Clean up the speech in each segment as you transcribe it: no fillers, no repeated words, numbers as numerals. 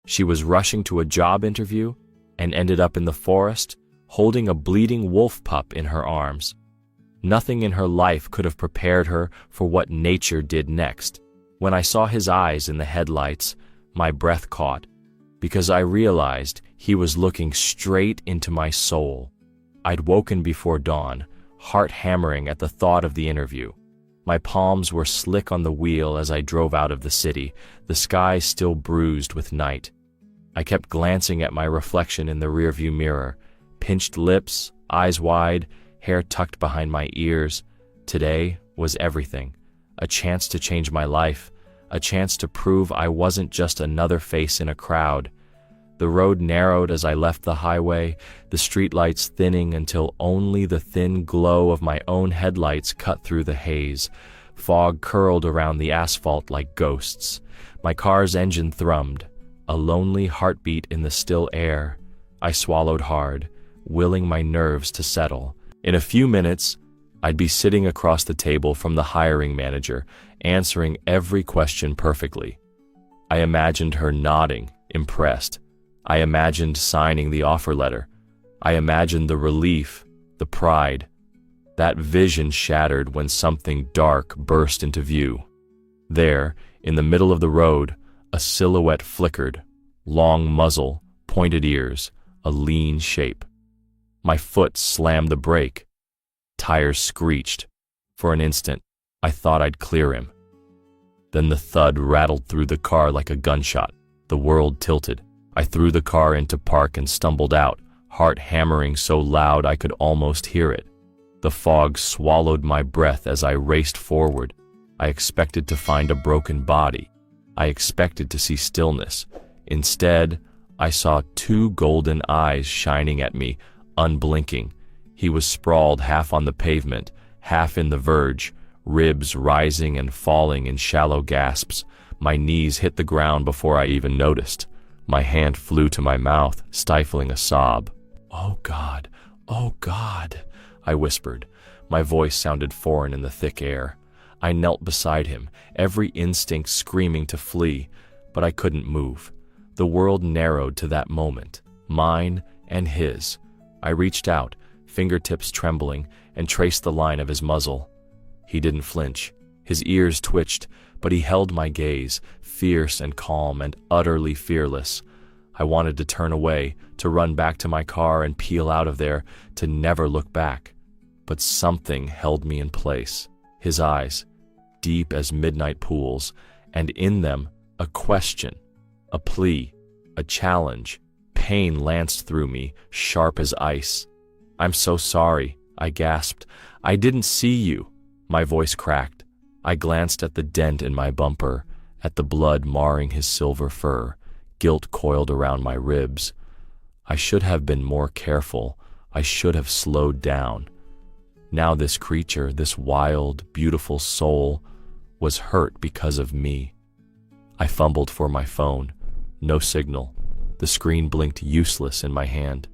She was rushing to a job interview and ended up in the forest, holding a bleeding wolf pup in her arms. Nothing in her life could have prepared her for what nature did next. When I saw his eyes in the headlights, my breath caught, because I realized he was looking straight into my soul. I'd woken before dawn, heart hammering at the thought of the interview. My palms were slick on the wheel as I drove out of the city, the sky still bruised with night. I kept glancing at my reflection in the rearview mirror, pinched lips, eyes wide, hair tucked behind my ears. Today was everything. A chance to change my life, a chance to prove I wasn't just another face in a crowd. The road narrowed as I left the highway, the streetlights thinning until only the thin glow of my own headlights cut through the haze. Fog curled around the asphalt like ghosts. My car's engine thrummed, a lonely heartbeat in the still air. I swallowed hard, willing my nerves to settle. In a few minutes, I'd be sitting across the table from the hiring manager, answering every question perfectly. I imagined her nodding, impressed. I imagined signing the offer letter. I imagined the relief, the pride. That vision shattered when something dark burst into view. There, in the middle of the road, a silhouette flickered. Long muzzle, pointed ears, a lean shape. My foot slammed the brake. Tires screeched. For an instant, I thought I'd clear him. Then the thud rattled through the car like a gunshot. The world tilted. I threw the car into park and stumbled out, heart hammering so loud I could almost hear it. The fog swallowed my breath as I raced forward. I expected to find a broken body. I expected to see stillness. Instead, I saw two golden eyes shining at me, unblinking. He was sprawled half on the pavement, half in the verge, ribs rising and falling in shallow gasps. My knees hit the ground before I even noticed. My hand flew to my mouth, stifling a sob. "Oh God, oh God," I whispered. My voice sounded foreign in the thick air. I knelt beside him, every instinct screaming to flee, but I couldn't move. The world narrowed to that moment, mine and his. I reached out, fingertips trembling, and traced the line of his muzzle. He didn't flinch. His ears twitched, but he held my gaze, fierce and calm and utterly fearless. I wanted to turn away, to run back to my car and peel out of there, to never look back. But something held me in place. His eyes, deep as midnight pools, and in them a question, a plea, a challenge. Pain lanced through me, sharp as ice. "I'm so sorry," I gasped. "I didn't see you." My voice cracked. I glanced at the dent in my bumper, at the blood marring his silver fur. Guilt coiled around my ribs. I should have been more careful. I should have slowed down. Now this creature, this wild, beautiful soul, was hurt because of me. I fumbled for my phone. No signal. The screen blinked useless in my hand.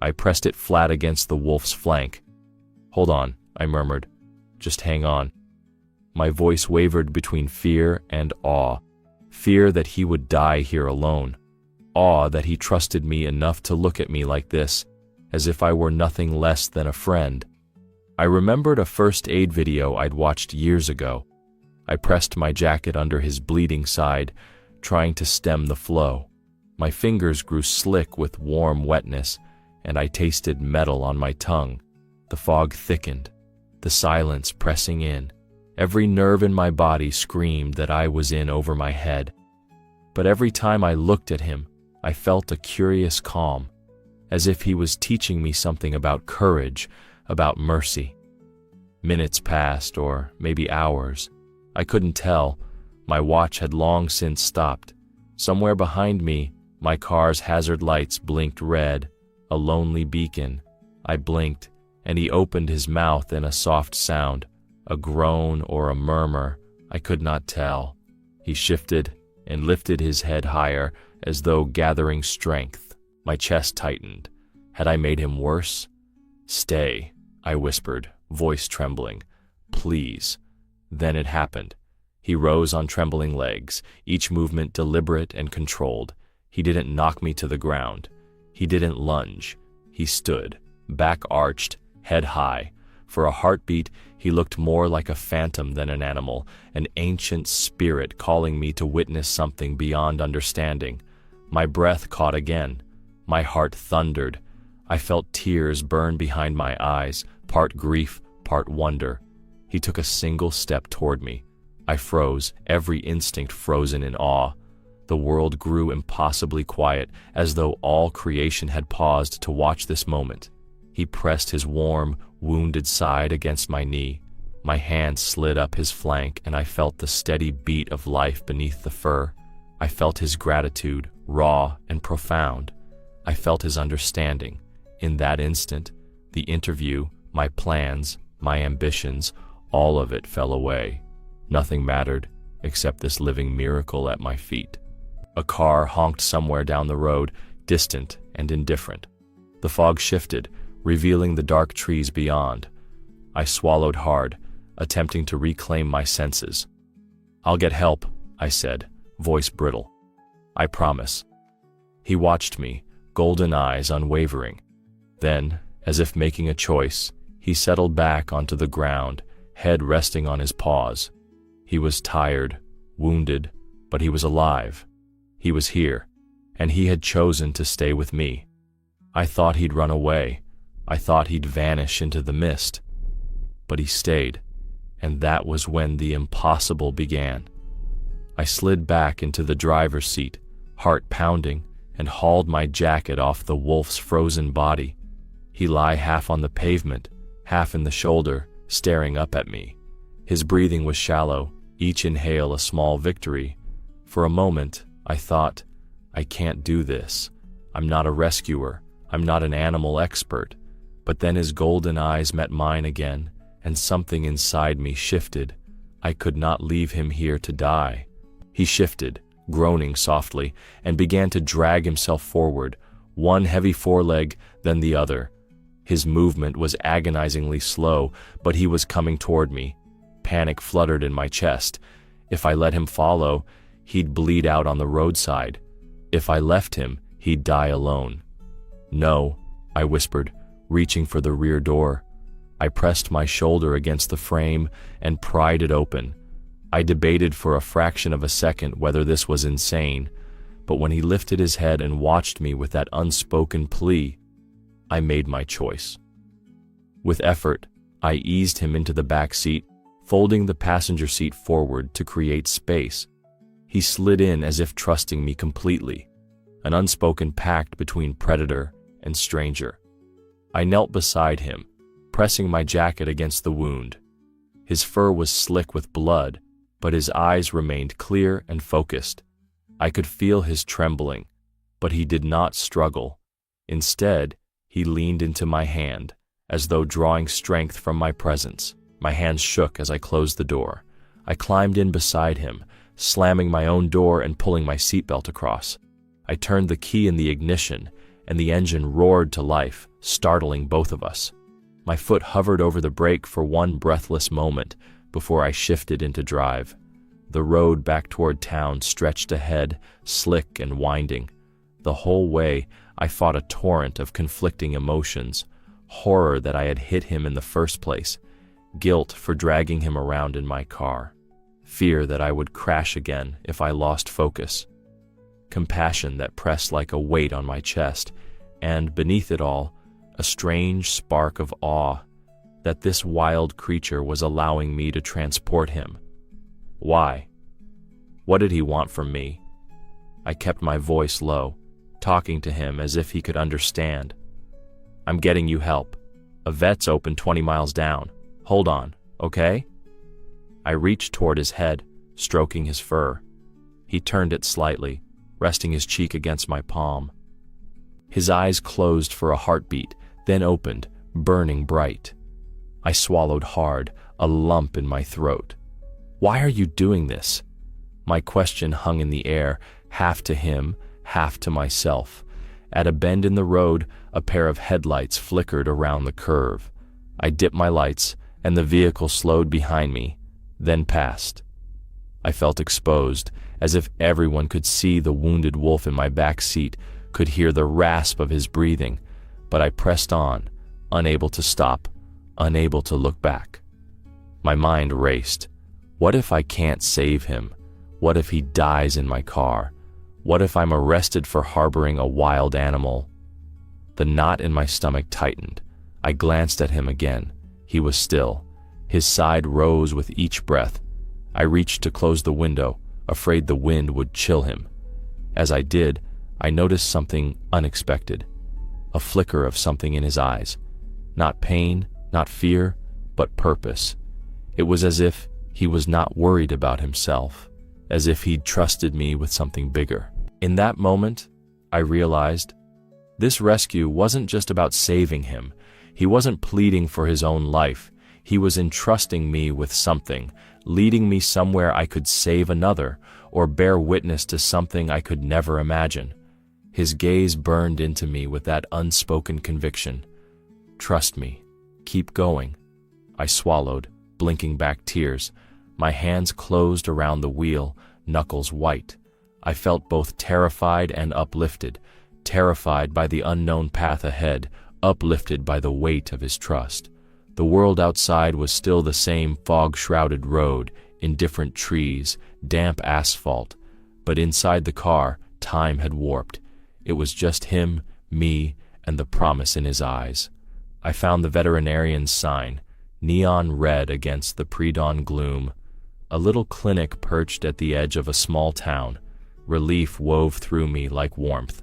I pressed it flat against the wolf's flank. "Hold on," I murmured. "Just hang on." My voice wavered between fear and awe. Fear that he would die here alone. Awe that he trusted me enough to look at me like this, as if I were nothing less than a friend. I remembered a first aid video I'd watched years ago. I pressed my jacket under his bleeding side, trying to stem the flow. My fingers grew slick with warm wetness, and I tasted metal on my tongue. The fog thickened, the silence pressing in. Every nerve in my body screamed that I was in over my head. But every time I looked at him, I felt a curious calm, as if he was teaching me something about courage, about mercy. Minutes passed, or maybe hours. I couldn't tell. My watch had long since stopped. Somewhere behind me, my car's hazard lights blinked red, a lonely beacon. I blinked, and he opened his mouth in a soft sound, a groan or a murmur, I could not tell. He shifted and lifted his head higher, as though gathering strength. My chest tightened. Had I made him worse? "Stay," I whispered, voice trembling. "Please." Then it happened. He rose on trembling legs, each movement deliberate and controlled. He didn't knock me to the ground. He didn't lunge. He stood, back arched, head high. For a heartbeat, he looked more like a phantom than an animal, an ancient spirit calling me to witness something beyond understanding. My breath caught again. My heart thundered. I felt tears burn behind my eyes, part grief, part wonder. He took a single step toward me. I froze, every instinct frozen in awe. The world grew impossibly quiet, as though all creation had paused to watch this moment. He pressed his warm, wounded side against my knee. My hand slid up his flank, and I felt the steady beat of life beneath the fur. I felt his gratitude, raw and profound. I felt his understanding. In that instant, the interview, my plans, my ambitions, all of it fell away. Nothing mattered except this living miracle at my feet. A car honked somewhere down the road, distant and indifferent. The fog shifted, revealing the dark trees beyond. I swallowed hard, attempting to reclaim my senses. "I'll get help," I said, voice brittle. "I promise." He watched me, golden eyes unwavering. Then, as if making a choice, he settled back onto the ground, head resting on his paws. He was tired, wounded, but he was alive. He was here, and he had chosen to stay with me. I thought he'd run away. I thought he'd vanish into the mist. But he stayed, and that was when the impossible began. I slid back into the driver's seat, heart pounding, and hauled my jacket off the wolf's frozen body. He lay half on the pavement, half in the shoulder, staring up at me. His breathing was shallow, each inhale a small victory. For a moment, I thought, I can't do this. I'm not a rescuer. I'm not an animal expert. But then his golden eyes met mine again, and something inside me shifted. I could not leave him here to die. He shifted, groaning softly, and began to drag himself forward, one heavy foreleg, then the other. His movement was agonizingly slow, but he was coming toward me. Panic fluttered in my chest. If I let him follow, he'd bleed out on the roadside. If I left him, he'd die alone. "No," I whispered, reaching for the rear door. I pressed my shoulder against the frame and pried it open. I debated for a fraction of a second whether this was insane, but when he lifted his head and watched me with that unspoken plea, I made my choice. With effort, I eased him into the back seat, folding the passenger seat forward to create space. He slid in as if trusting me completely, an unspoken pact between predator and stranger. I knelt beside him, pressing my jacket against the wound. His fur was slick with blood, but his eyes remained clear and focused. I could feel his trembling, but he did not struggle. Instead, he leaned into my hand, as though drawing strength from my presence. My hands shook as I closed the door. I climbed in beside him, slamming my own door and pulling my seatbelt across. I turned the key in the ignition, and the engine roared to life, startling both of us. My foot hovered over the brake for one breathless moment before I shifted into drive. The road back toward town stretched ahead, slick and winding. The whole way, I fought a torrent of conflicting emotions: horror that I had hit him in the first place, guilt for dragging him around in my car, fear that I would crash again if I lost focus, compassion that pressed like a weight on my chest, and beneath it all, a strange spark of awe that this wild creature was allowing me to transport him. Why? What did he want from me? I kept my voice low, talking to him as if he could understand. "I'm getting you help. A vet's open 20 miles down. Hold on, okay?" I reached toward his head, stroking his fur. He turned it slightly, resting his cheek against my palm. His eyes closed for a heartbeat, then opened, burning bright. I swallowed hard, a lump in my throat. "Why are you doing this?" My question hung in the air, half to him, half to myself. At a bend in the road, a pair of headlights flickered around the curve. I dipped my lights, and the vehicle slowed behind me, then passed. I felt exposed, as if everyone could see the wounded wolf in my back seat, could hear the rasp of his breathing, but I pressed on, unable to stop, unable to look back. My mind raced. What if I can't save him? What if he dies in my car? What if I'm arrested for harboring a wild animal? The knot in my stomach tightened. I glanced at him again. He was still. His side rose with each breath. I reached to close the window, afraid the wind would chill him. As I did, I noticed something unexpected. A flicker of something in his eyes. Not pain, not fear, but purpose. It was as if he was not worried about himself, as if he'd trusted me with something bigger. In that moment, I realized this rescue wasn't just about saving him. He wasn't pleading for his own life. He was entrusting me with something, leading me somewhere I could save another, or bear witness to something I could never imagine. His gaze burned into me with that unspoken conviction. Trust me. Keep going. I swallowed, blinking back tears. My hands closed around the wheel, knuckles white. I felt both terrified and uplifted, terrified by the unknown path ahead, uplifted by the weight of his trust. The world outside was still the same fog-shrouded road, indifferent trees, damp asphalt, but inside the car, time had warped. It was just him, me, and the promise in his eyes. I found the veterinarian's sign, neon red against the pre-dawn gloom. A little clinic perched at the edge of a small town. Relief wove through me like warmth.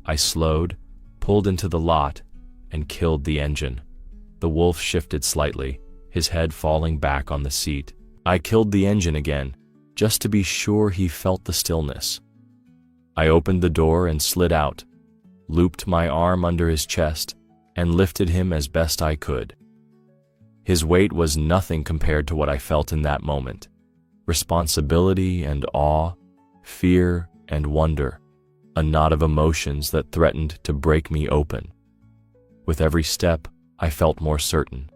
I slowed, pulled into the lot, and killed the engine. The wolf shifted slightly, his head falling back on the seat. I killed the engine again, just to be sure he felt the stillness. I opened the door and slid out, looped my arm under his chest, and lifted him as best I could. His weight was nothing compared to what I felt in that moment. Responsibility and awe, fear and wonder, a knot of emotions that threatened to break me open. With every step, I felt more certain.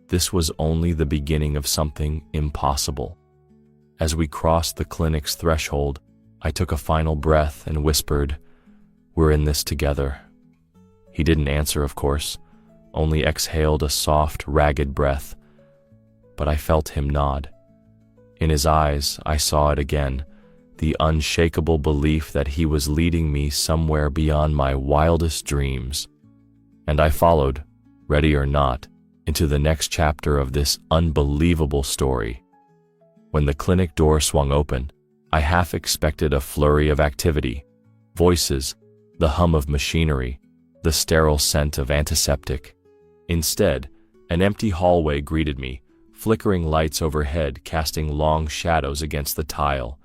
This was only the beginning of something impossible. As we crossed the clinic's threshold, I took a final breath and whispered, "We're in this together." He didn't answer, of course, only exhaled a soft, ragged breath, but I felt him nod. In his eyes, I saw it again, the unshakable belief that he was leading me somewhere beyond my wildest dreams. And I followed, ready or not, into the next chapter of this unbelievable story. When the clinic door swung open, I half expected a flurry of activity, voices, the hum of machinery, the sterile scent of antiseptic. Instead, an empty hallway greeted me, flickering lights overhead casting long shadows against the tile.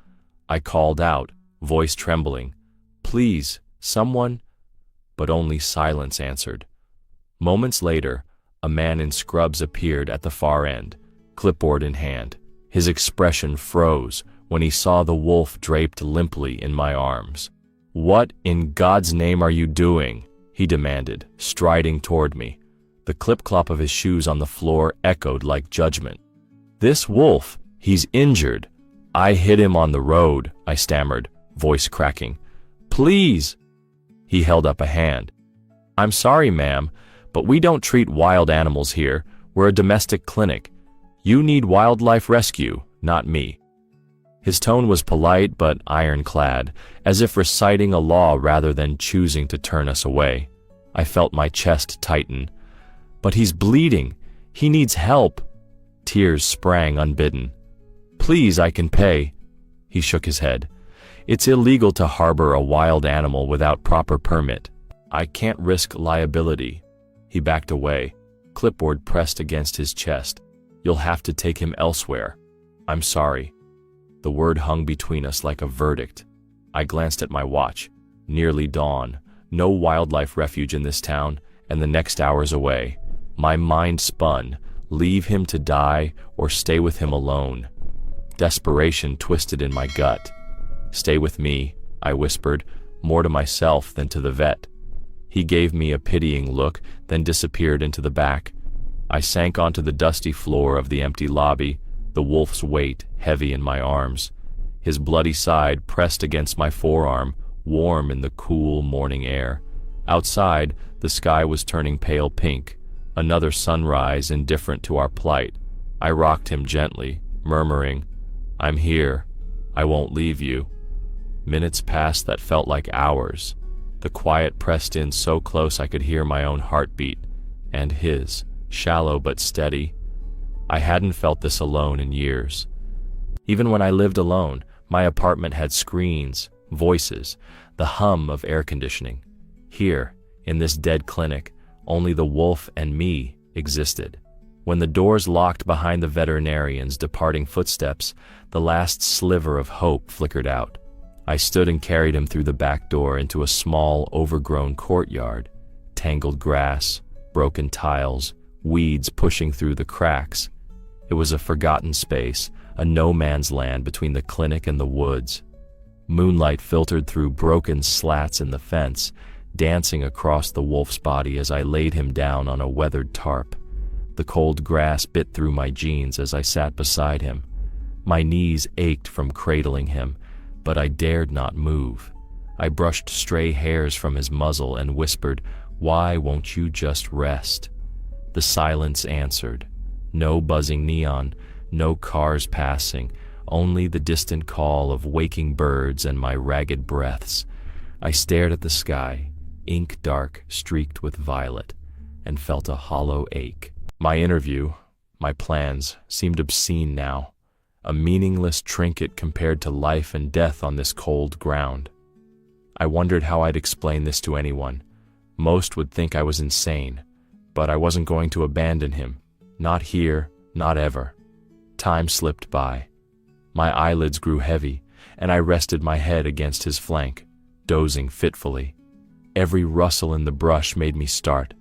I called out, voice trembling, "Please, someone," but only silence answered. Moments later, a man in scrubs appeared at the far end, clipboard in hand. His expression froze when he saw the wolf draped limply in my arms. "What in God's name are you doing?" he demanded, striding toward me. The clip-clop of his shoes on the floor echoed like judgment. "This wolf, he's injured. I hit him on the road," I stammered, voice cracking. "Please." He held up a hand. "I'm sorry, ma'am, but we don't treat wild animals here. We're a domestic clinic. You need wildlife rescue, not me." His tone was polite but ironclad, as if reciting a law rather than choosing to turn us away. I felt my chest tighten. "But he's bleeding. He needs help." Tears sprang unbidden. "Please, I can pay." He shook his head. "It's illegal to harbor a wild animal without proper permit. I can't risk liability." He backed away, clipboard pressed against his chest. "You'll have to take him elsewhere." "I'm sorry." The word hung between us like a verdict. I glanced at my watch. Nearly dawn. No wildlife refuge in this town, and the next hour's away. My mind spun. Leave him to die or stay with him alone. Desperation twisted in my gut. "Stay with me," I whispered, more to myself than to the vet. He gave me a pitying look, then disappeared into the back. I sank onto the dusty floor of the empty lobby, the wolf's weight heavy in my arms. his bloody side pressed against my forearm, warm in the cool morning air. Outside, the sky was turning pale pink, another sunrise indifferent to our plight. I rocked him gently, murmuring, "I'm here. I won't leave you." Minutes passed that felt like hours. The quiet pressed in so close I could hear my own heartbeat, and his, shallow but steady. I hadn't felt this alone in years. Even when I lived alone, my apartment had screens, voices, the hum of air conditioning. Here, in this dead clinic, only the wolf and me existed. When the doors locked behind the veterinarian's departing footsteps, the last sliver of hope flickered out. I stood and carried him through the back door into a small, overgrown courtyard. Tangled grass, broken tiles, weeds pushing through the cracks. It was a forgotten space, a no-man's land between the clinic and the woods. Moonlight filtered through broken slats in the fence, dancing across the wolf's body as I laid him down on a weathered tarp. The cold grass bit through my jeans as I sat beside him. My knees ached from cradling him, but I dared not move. I brushed stray hairs from his muzzle and whispered, "Why won't you just rest?" The silence answered. No buzzing neon, no cars passing, only the distant call of waking birds and my ragged breaths. I stared at the sky, ink dark, streaked with violet, and felt a hollow ache. My interview, my plans, seemed obscene now, a meaningless trinket compared to life and death on this cold ground. I wondered how I'd explain this to anyone. Most would think I was insane, but I wasn't going to abandon him. Not here, not ever. Time slipped by. My eyelids grew heavy, and I rested my head against his flank, dozing fitfully. Every rustle in the brush made me start.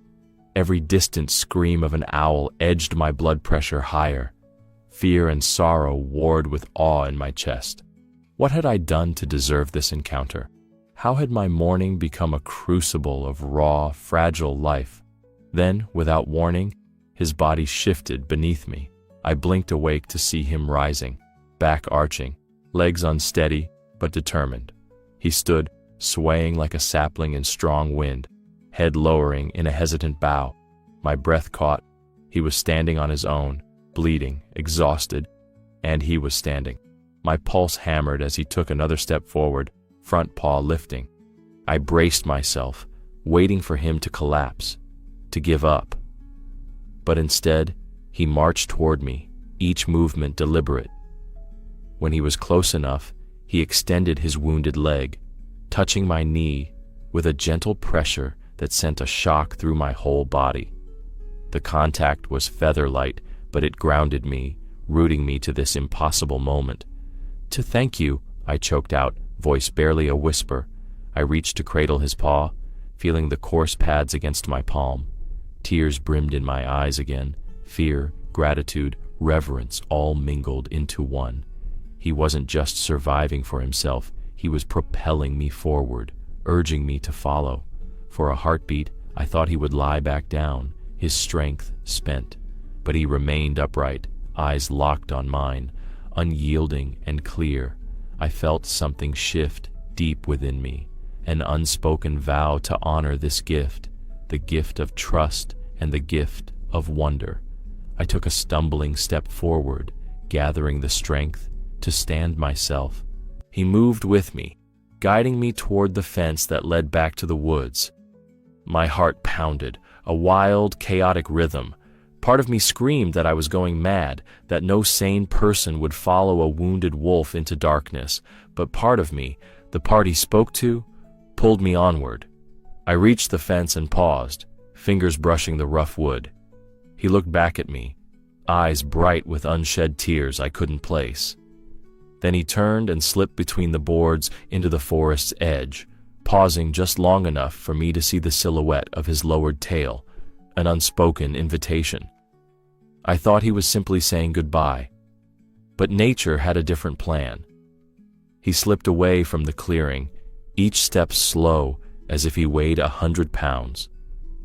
Every distant scream of an owl edged my blood pressure higher. Fear and sorrow warred with awe in my chest. What had I done to deserve this encounter? How had my morning become a crucible of raw, fragile life? Then, without warning, his body shifted beneath me. I blinked awake to see him rising, back arching, legs unsteady but determined. He stood, swaying like a sapling in strong wind, head lowering in a hesitant bow. My breath caught. He was standing on his own, bleeding, exhausted, and he was standing. My pulse hammered as he took another step forward, front paw lifting. I braced myself, waiting for him to collapse, to give up. But instead, he marched toward me, each movement deliberate. When he was close enough, he extended his wounded leg, touching my knee with a gentle pressure that sent a shock through my whole body. The contact was feather-light, but it grounded me, rooting me to this impossible moment. "To thank you," I choked out, voice barely a whisper. I reached to cradle his paw, feeling the coarse pads against my palm. Tears brimmed in my eyes again, fear, gratitude, reverence all mingled into one. He wasn't just surviving for himself, he was propelling me forward, urging me to follow. For a heartbeat, I thought he would lie back down, his strength spent. But he remained upright, eyes locked on mine, unyielding and clear. I felt something shift deep within me, an unspoken vow to honor this gift, the gift of trust and the gift of wonder. I took a stumbling step forward, gathering the strength to stand myself. He moved with me, guiding me toward the fence that led back to the woods. My heart pounded, a wild, chaotic rhythm. Part of me screamed that I was going mad, that no sane person would follow a wounded wolf into darkness, but part of me, the part he spoke to, pulled me onward. I reached the fence and paused, fingers brushing the rough wood. He looked back at me, eyes bright with unshed tears I couldn't place. Then he turned and slipped between the boards into the forest's edge, pausing just long enough for me to see the silhouette of his lowered tail, an unspoken invitation. I thought he was simply saying goodbye, but nature had a different plan. He slipped away from the clearing, each step slow as if he weighed 100 pounds.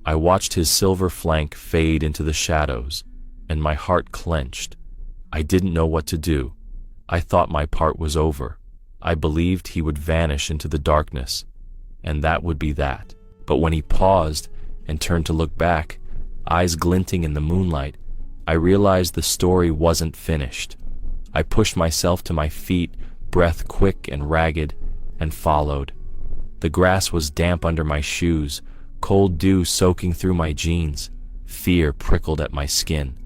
I watched his silver flank fade into the shadows, and my heart clenched. I didn't know what to do. I thought my part was over, I believed he would vanish into the darkness, and that would be that. But when he paused and turned to look back, eyes glinting in the moonlight, I realized the story wasn't finished. I pushed myself to my feet, breath quick and ragged, and followed. The grass was damp under my shoes, cold dew soaking through my jeans. Fear prickled at my skin.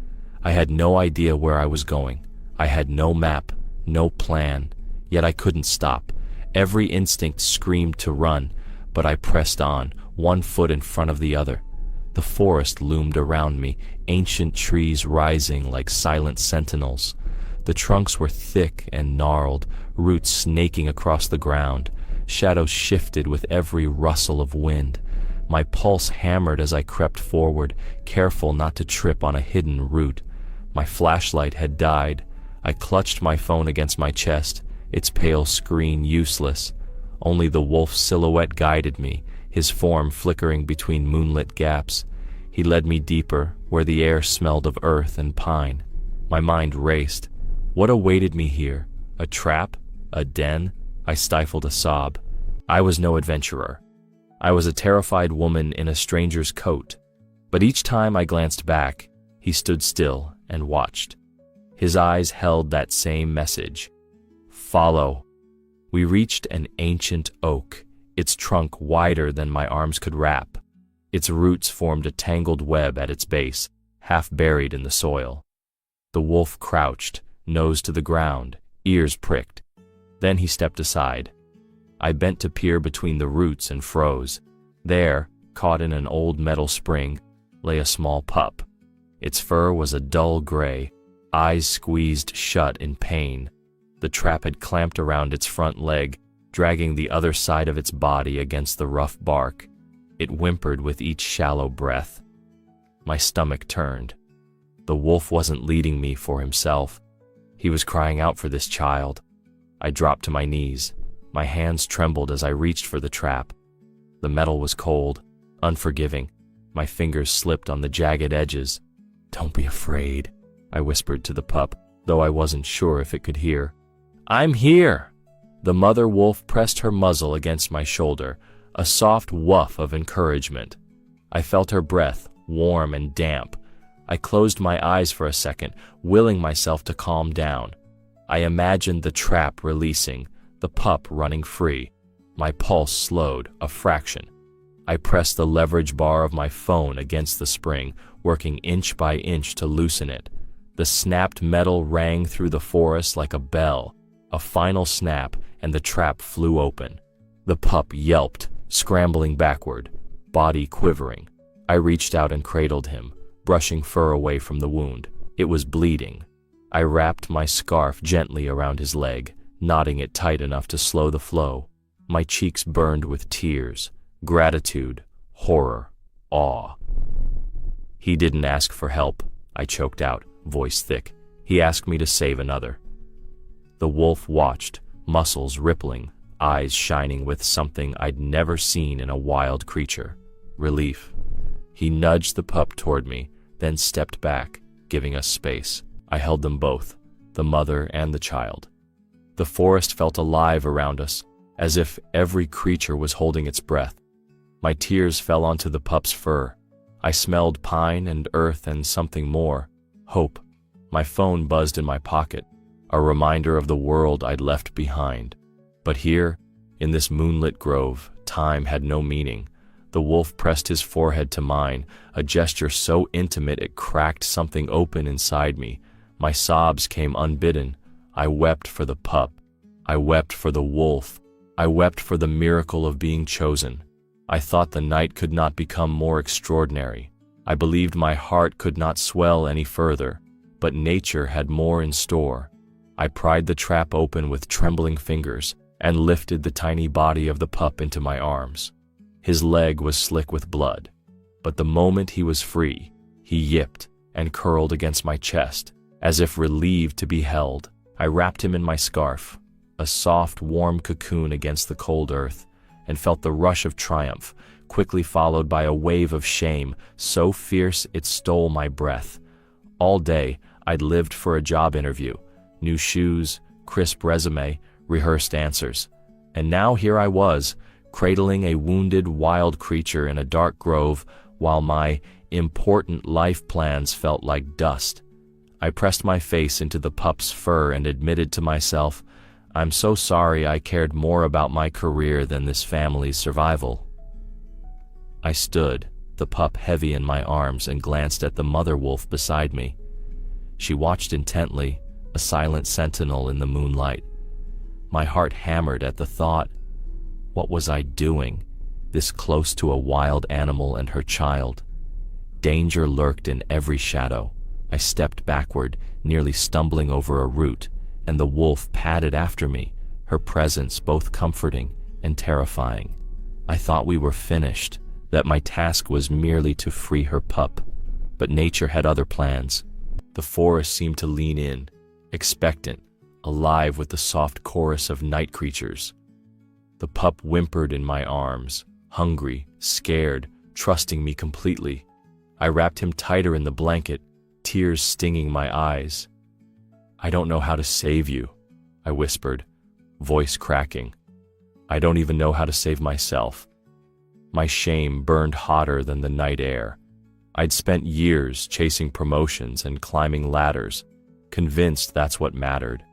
I had no idea where I was going. I had no map, no plan, yet I couldn't stop. Every instinct screamed to run, but I pressed on, one foot in front of the other. The forest loomed around me, ancient trees rising like silent sentinels. The trunks were thick and gnarled, roots snaking across the ground. Shadows shifted with every rustle of wind. My pulse hammered as I crept forward, careful not to trip on a hidden root. My flashlight had died. I clutched my phone against my chest, its pale screen useless. Only the wolf's silhouette guided me, his form flickering between moonlit gaps. He led me deeper, where the air smelled of earth and pine. My mind raced. What awaited me here? A trap? A den? I stifled a sob. I was no adventurer. I was a terrified woman in a stranger's coat. But each time I glanced back, he stood still and watched. His eyes held that same message. Follow. We reached an ancient oak, its trunk wider than my arms could wrap. Its roots formed a tangled web at its base, half buried in the soil. The wolf crouched, nose to the ground, ears pricked. Then he stepped aside. I bent to peer between the roots and froze. There, caught in an old metal spring, lay a small pup. Its fur was a dull gray, eyes squeezed shut in pain. The trap had clamped around its front leg, dragging the other side of its body against the rough bark. It whimpered with each shallow breath. My stomach turned. The wolf wasn't leading me for himself. He was crying out for this child. I dropped to my knees. My hands trembled as I reached for the trap. The metal was cold, unforgiving. My fingers slipped on the jagged edges. "Don't be afraid," I whispered to the pup, though I wasn't sure if it could hear. "I'm here!" The mother wolf pressed her muzzle against my shoulder, a soft woof of encouragement. I felt her breath, warm and damp. I closed my eyes for a second, willing myself to calm down. I imagined the trap releasing, the pup running free. My pulse slowed a fraction. I pressed the leverage bar of my phone against the spring, working inch by inch to loosen it. The snapped metal rang through the forest like a bell. A final snap, and the trap flew open. The pup yelped, scrambling backward, body quivering. I reached out and cradled him, brushing fur away from the wound. It was bleeding. I wrapped my scarf gently around his leg, knotting it tight enough to slow the flow. My cheeks burned with tears, gratitude, horror, awe. "He didn't ask for help," I choked out, voice thick. "He asked me to save another." The wolf watched, muscles rippling, eyes shining with something I'd never seen in a wild creature. Relief. He nudged the pup toward me, then stepped back, giving us space. I held them both, the mother and the child. The forest felt alive around us, as if every creature was holding its breath. My tears fell onto the pup's fur. I smelled pine and earth and something more, hope. My phone buzzed in my pocket, a reminder of the world I'd left behind. But here, in this moonlit grove, time had no meaning. The wolf pressed his forehead to mine, a gesture so intimate it cracked something open inside me. My sobs came unbidden. I wept for the pup. I wept for the wolf. I wept for the miracle of being chosen. I thought the night could not become more extraordinary. I believed my heart could not swell any further, but nature had more in store. I pried the trap open with trembling fingers and lifted the tiny body of the pup into my arms. His leg was slick with blood, but the moment he was free, he yipped and curled against my chest, as if relieved to be held. I wrapped him in my scarf, a soft, warm cocoon against the cold earth, and felt the rush of triumph, quickly followed by a wave of shame, so fierce it stole my breath. All day, I'd lived for a job interview. New shoes, crisp resume, rehearsed answers. And now here I was, cradling a wounded wild creature in a dark grove while my important life plans felt like dust. I pressed my face into the pup's fur and admitted to myself, I'm so sorry I cared more about my career than this family's survival. I stood, the pup heavy in my arms, and glanced at the mother wolf beside me. She watched intently, a silent sentinel in the moonlight. My heart hammered at the thought. What was I doing, this close to a wild animal and her child? Danger lurked in every shadow. I stepped backward, nearly stumbling over a root, and the wolf padded after me, her presence both comforting and terrifying. I thought we were finished, that my task was merely to free her pup, but nature had other plans. The forest seemed to lean in, expectant, alive with the soft chorus of night creatures. The pup whimpered in my arms, hungry, scared, trusting me completely. I wrapped him tighter in the blanket, tears stinging my eyes. I don't know how to save you, I whispered, voice cracking. I don't even know how to save myself. My shame burned hotter than the night air. I'd spent years chasing promotions and climbing ladders, convinced that's what mattered.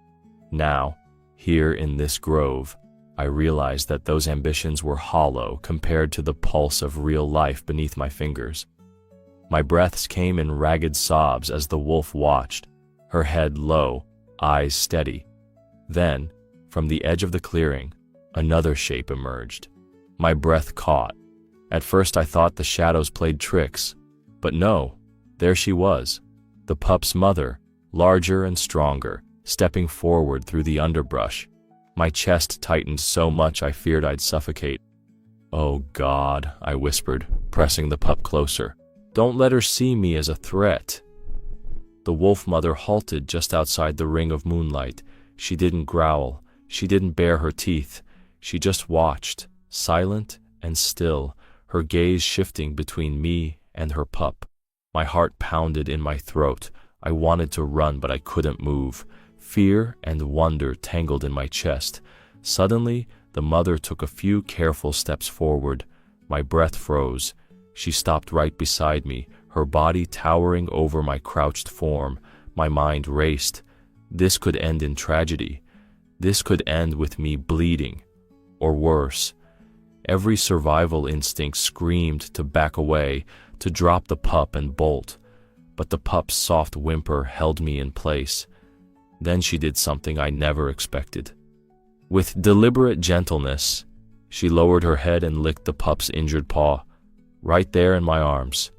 Now, here in this grove, I realized that those ambitions were hollow compared to the pulse of real life beneath my fingers. My breaths came in ragged sobs as the wolf watched, her head low, eyes steady. Then, from the edge of the clearing, another shape emerged. My breath caught. At first I thought the shadows played tricks, but no, there she was, the pup's mother, larger and stronger, stepping forward through the underbrush. My chest tightened so much I feared I'd suffocate. Oh God, I whispered, pressing the pup closer. Don't let her see me as a threat. The wolf mother halted just outside the ring of moonlight. She didn't growl. She didn't bare her teeth. She just watched, silent and still, her gaze shifting between me and her pup. My heart pounded in my throat. I wanted to run, but I couldn't move. Fear and wonder tangled in my chest. Suddenly, the mother took a few careful steps forward. My breath froze. She stopped right beside me, her body towering over my crouched form. My mind raced. This could end in tragedy. This could end with me bleeding. Or worse. Every survival instinct screamed to back away, to drop the pup and bolt. But the pup's soft whimper held me in place. Then she did something I never expected. With deliberate gentleness, she lowered her head and licked the pup's injured paw, right there in my arms.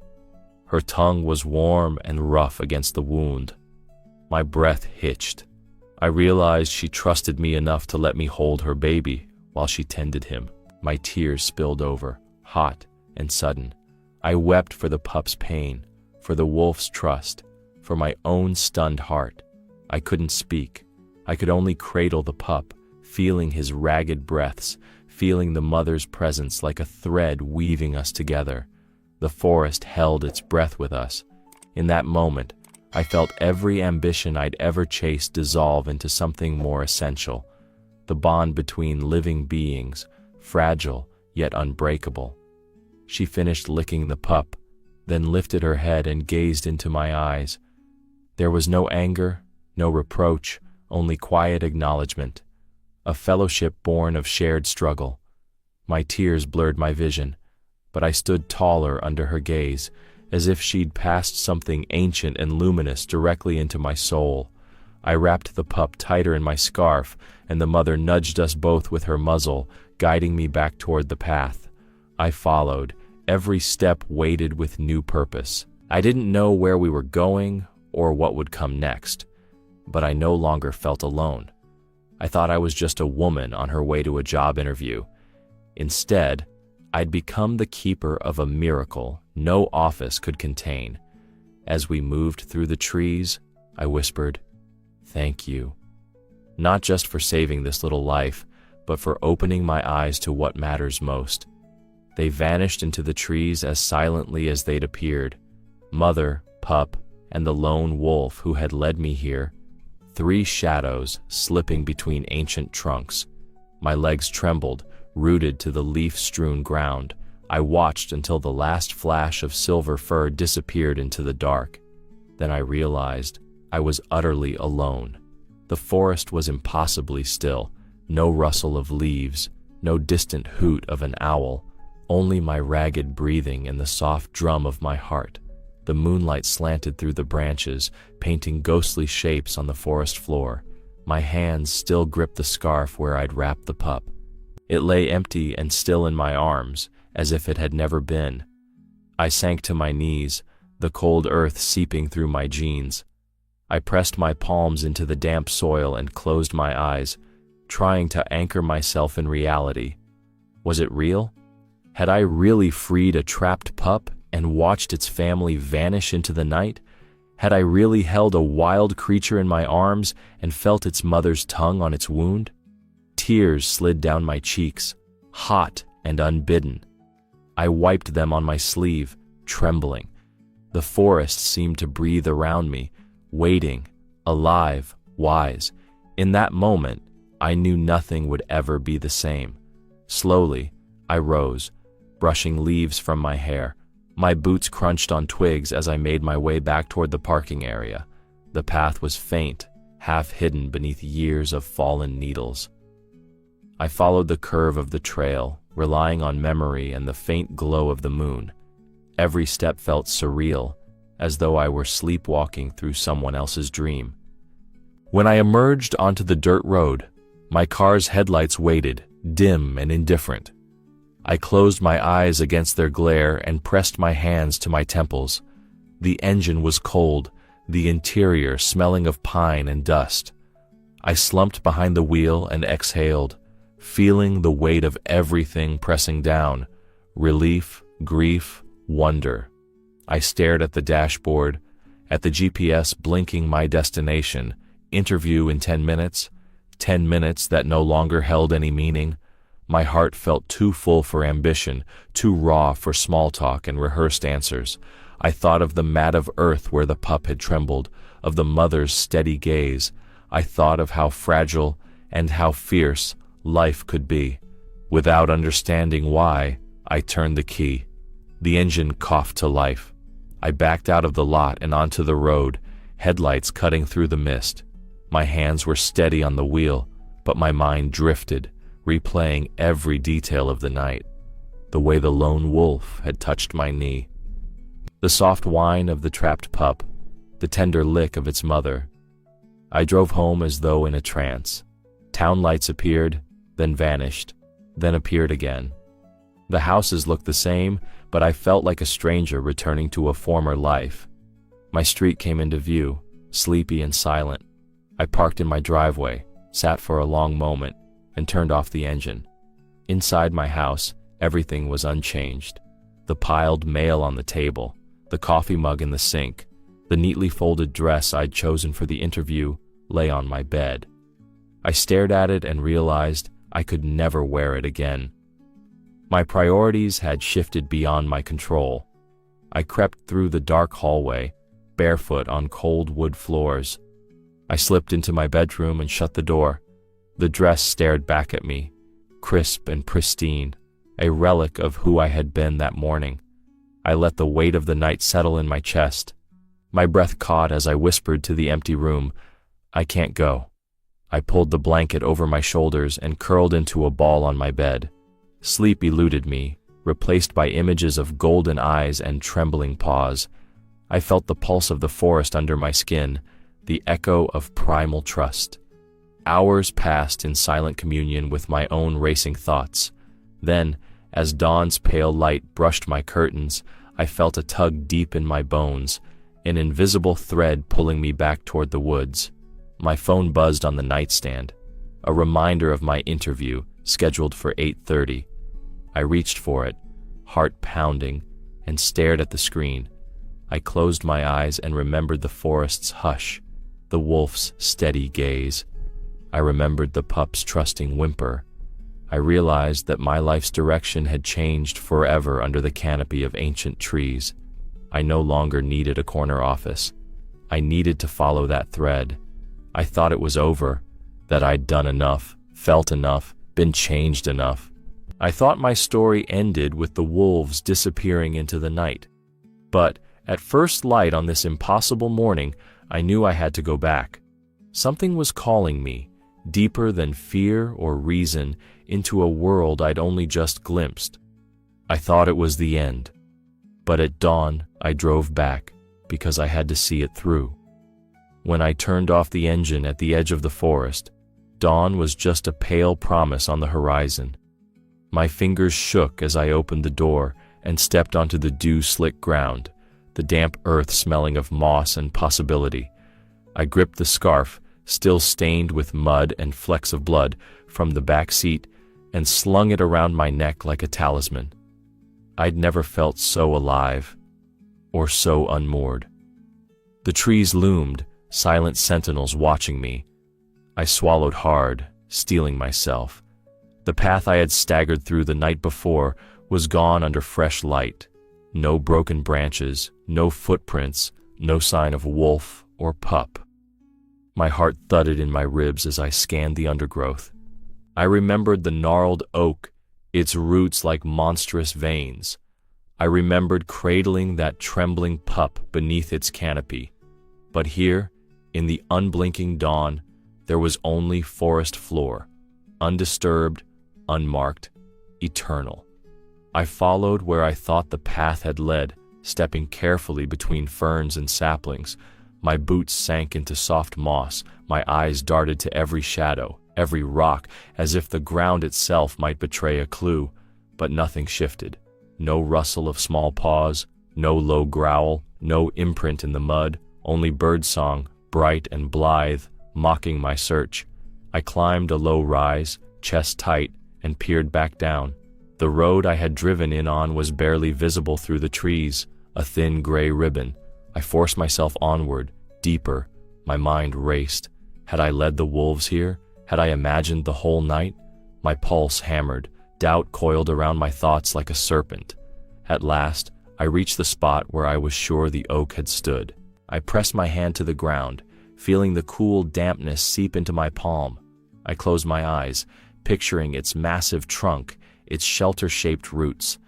Her tongue was warm and rough against the wound. My breath hitched. I realized she trusted me enough to let me hold her baby while she tended him. My tears spilled over, hot and sudden. I wept for the pup's pain, for the wolf's trust, for my own stunned heart. I couldn't speak. I could only cradle the pup, feeling his ragged breaths, feeling the mother's presence like a thread weaving us together. The forest held its breath with us. In that moment, I felt every ambition I'd ever chased dissolve into something more essential. The bond between living beings, fragile yet unbreakable. She finished licking the pup, then lifted her head and gazed into my eyes. There was no anger, no reproach, only quiet acknowledgement, a fellowship born of shared struggle. My tears blurred my vision, but I stood taller under her gaze, as if she'd passed something ancient and luminous directly into my soul. I wrapped the pup tighter in my scarf, and the mother nudged us both with her muzzle, guiding me back toward the path. I followed, every step weighted with new purpose. I didn't know where we were going or what would come next, but I no longer felt alone. I thought I was just a woman on her way to a job interview. Instead, I'd become the keeper of a miracle no office could contain. As we moved through the trees, I whispered, "Thank you. Not just for saving this little life, but for opening my eyes to what matters most." They vanished into the trees as silently as they'd appeared. Mother, pup, and the lone wolf who had led me here, 3 shadows slipping between ancient trunks. My legs trembled, rooted to the leaf-strewn ground. I watched until the last flash of silver fur disappeared into the dark. Then I realized I was utterly alone. The forest was impossibly still, no rustle of leaves, no distant hoot of an owl, only my ragged breathing and the soft drum of my heart. The moonlight slanted through the branches, painting ghostly shapes on the forest floor. My hands still gripped the scarf where I'd wrapped the pup. It lay empty and still in my arms, as if it had never been. I sank to my knees, the cold earth seeping through my jeans. I pressed my palms into the damp soil and closed my eyes, trying to anchor myself in reality. Was it real? Had I really freed a trapped pup and watched its family vanish into the night? Had I really held a wild creature in my arms and felt its mother's tongue on its wound? Tears slid down my cheeks, hot and unbidden. I wiped them on my sleeve, trembling. The forest seemed to breathe around me, waiting, alive, wise. In that moment, I knew nothing would ever be the same. Slowly, I rose, brushing leaves from my hair. My boots crunched on twigs as I made my way back toward the parking area. The path was faint, half hidden beneath years of fallen needles. I followed the curve of the trail, relying on memory and the faint glow of the moon. Every step felt surreal, as though I were sleepwalking through someone else's dream. When I emerged onto the dirt road, my car's headlights waited, dim and indifferent. I closed my eyes against their glare and pressed my hands to my temples. The engine was cold, the interior smelling of pine and dust. I slumped behind the wheel and exhaled, feeling the weight of everything pressing down: relief, grief, wonder. I stared at the dashboard, at the GPS blinking my destination: interview in 10 minutes, 10 minutes that no longer held any meaning. My heart felt too full for ambition, too raw for small talk and rehearsed answers. I thought of the mat of earth where the pup had trembled, of the mother's steady gaze. I thought of how fragile and how fierce life could be. Without understanding why, I turned the key. The engine coughed to life. I backed out of the lot and onto the road, headlights cutting through the mist. My hands were steady on the wheel, but my mind drifted, replaying every detail of the night. The way the lone wolf had touched my knee, the soft whine of the trapped pup, the tender lick of its mother. I drove home as though in a trance. Town lights appeared, then vanished, then appeared again. The houses looked the same, but I felt like a stranger returning to a former life. My street came into view, sleepy and silent. I parked in my driveway, sat for a long moment, and turned off the engine. Inside my house, everything was unchanged. The piled mail on the table, the coffee mug in the sink, the neatly folded dress I'd chosen for the interview lay on my bed. I stared at it and realized I could never wear it again. My priorities had shifted beyond my control. I crept through the dark hallway, barefoot on cold wood floors. I slipped into my bedroom and shut the door. The dress stared back at me, crisp and pristine, a relic of who I had been that morning. I let the weight of the night settle in my chest. My breath caught as I whispered to the empty room, "I can't go." I pulled the blanket over my shoulders and curled into a ball on my bed. Sleep eluded me, replaced by images of golden eyes and trembling paws. I felt the pulse of the forest under my skin, the echo of primal trust. Hours passed in silent communion with my own racing thoughts. Then, as dawn's pale light brushed my curtains, I felt a tug deep in my bones, an invisible thread pulling me back toward the woods. My phone buzzed on the nightstand, a reminder of my interview, scheduled for 8:30. I reached for it, heart pounding, and stared at the screen. I closed my eyes and remembered the forest's hush, the wolf's steady gaze. I remembered the pup's trusting whimper. I realized that my life's direction had changed forever under the canopy of ancient trees. I no longer needed a corner office. I needed to follow that thread. I thought it was over, that I'd done enough, felt enough, been changed enough. I thought my story ended with the wolves disappearing into the night. But at first light on this impossible morning, I knew I had to go back. Something was calling me, deeper than fear or reason, into a world I'd only just glimpsed. I thought it was the end. But at dawn, I drove back, because I had to see it through. When I turned off the engine at the edge of the forest, dawn was just a pale promise on the horizon. My fingers shook as I opened the door and stepped onto the dew-slick ground, the damp earth smelling of moss and possibility. I gripped the scarf, still stained with mud and flecks of blood, from the back seat and slung it around my neck like a talisman. I'd never felt so alive, or so unmoored. The trees loomed, silent sentinels watching me. I swallowed hard, steeling myself. The path I had staggered through the night before was gone under fresh light. No broken branches, no footprints, no sign of wolf or pup. My heart thudded in my ribs as I scanned the undergrowth. I remembered the gnarled oak, its roots like monstrous veins. I remembered cradling that trembling pup beneath its canopy. But here, in the unblinking dawn, there was only forest floor, undisturbed, unmarked, eternal. I followed where I thought the path had led, stepping carefully between ferns and saplings. My boots sank into soft moss, my eyes darted to every shadow, every rock, as if the ground itself might betray a clue, but nothing shifted. No rustle of small paws, no low growl, no imprint in the mud, only birdsong, bright and blithe, mocking my search. I climbed a low rise, chest tight, and peered back down. The road I had driven in on was barely visible through the trees, a thin gray ribbon. I forced myself onward, deeper. My mind raced. Had I led the wolves here? Had I imagined the whole night? My pulse hammered. Doubt coiled around my thoughts like a serpent. At last, I reached the spot where I was sure the oak had stood. I pressed my hand to the ground, feeling the cool dampness seep into my palm. I closed my eyes, picturing its massive trunk, its shelter-shaped roots.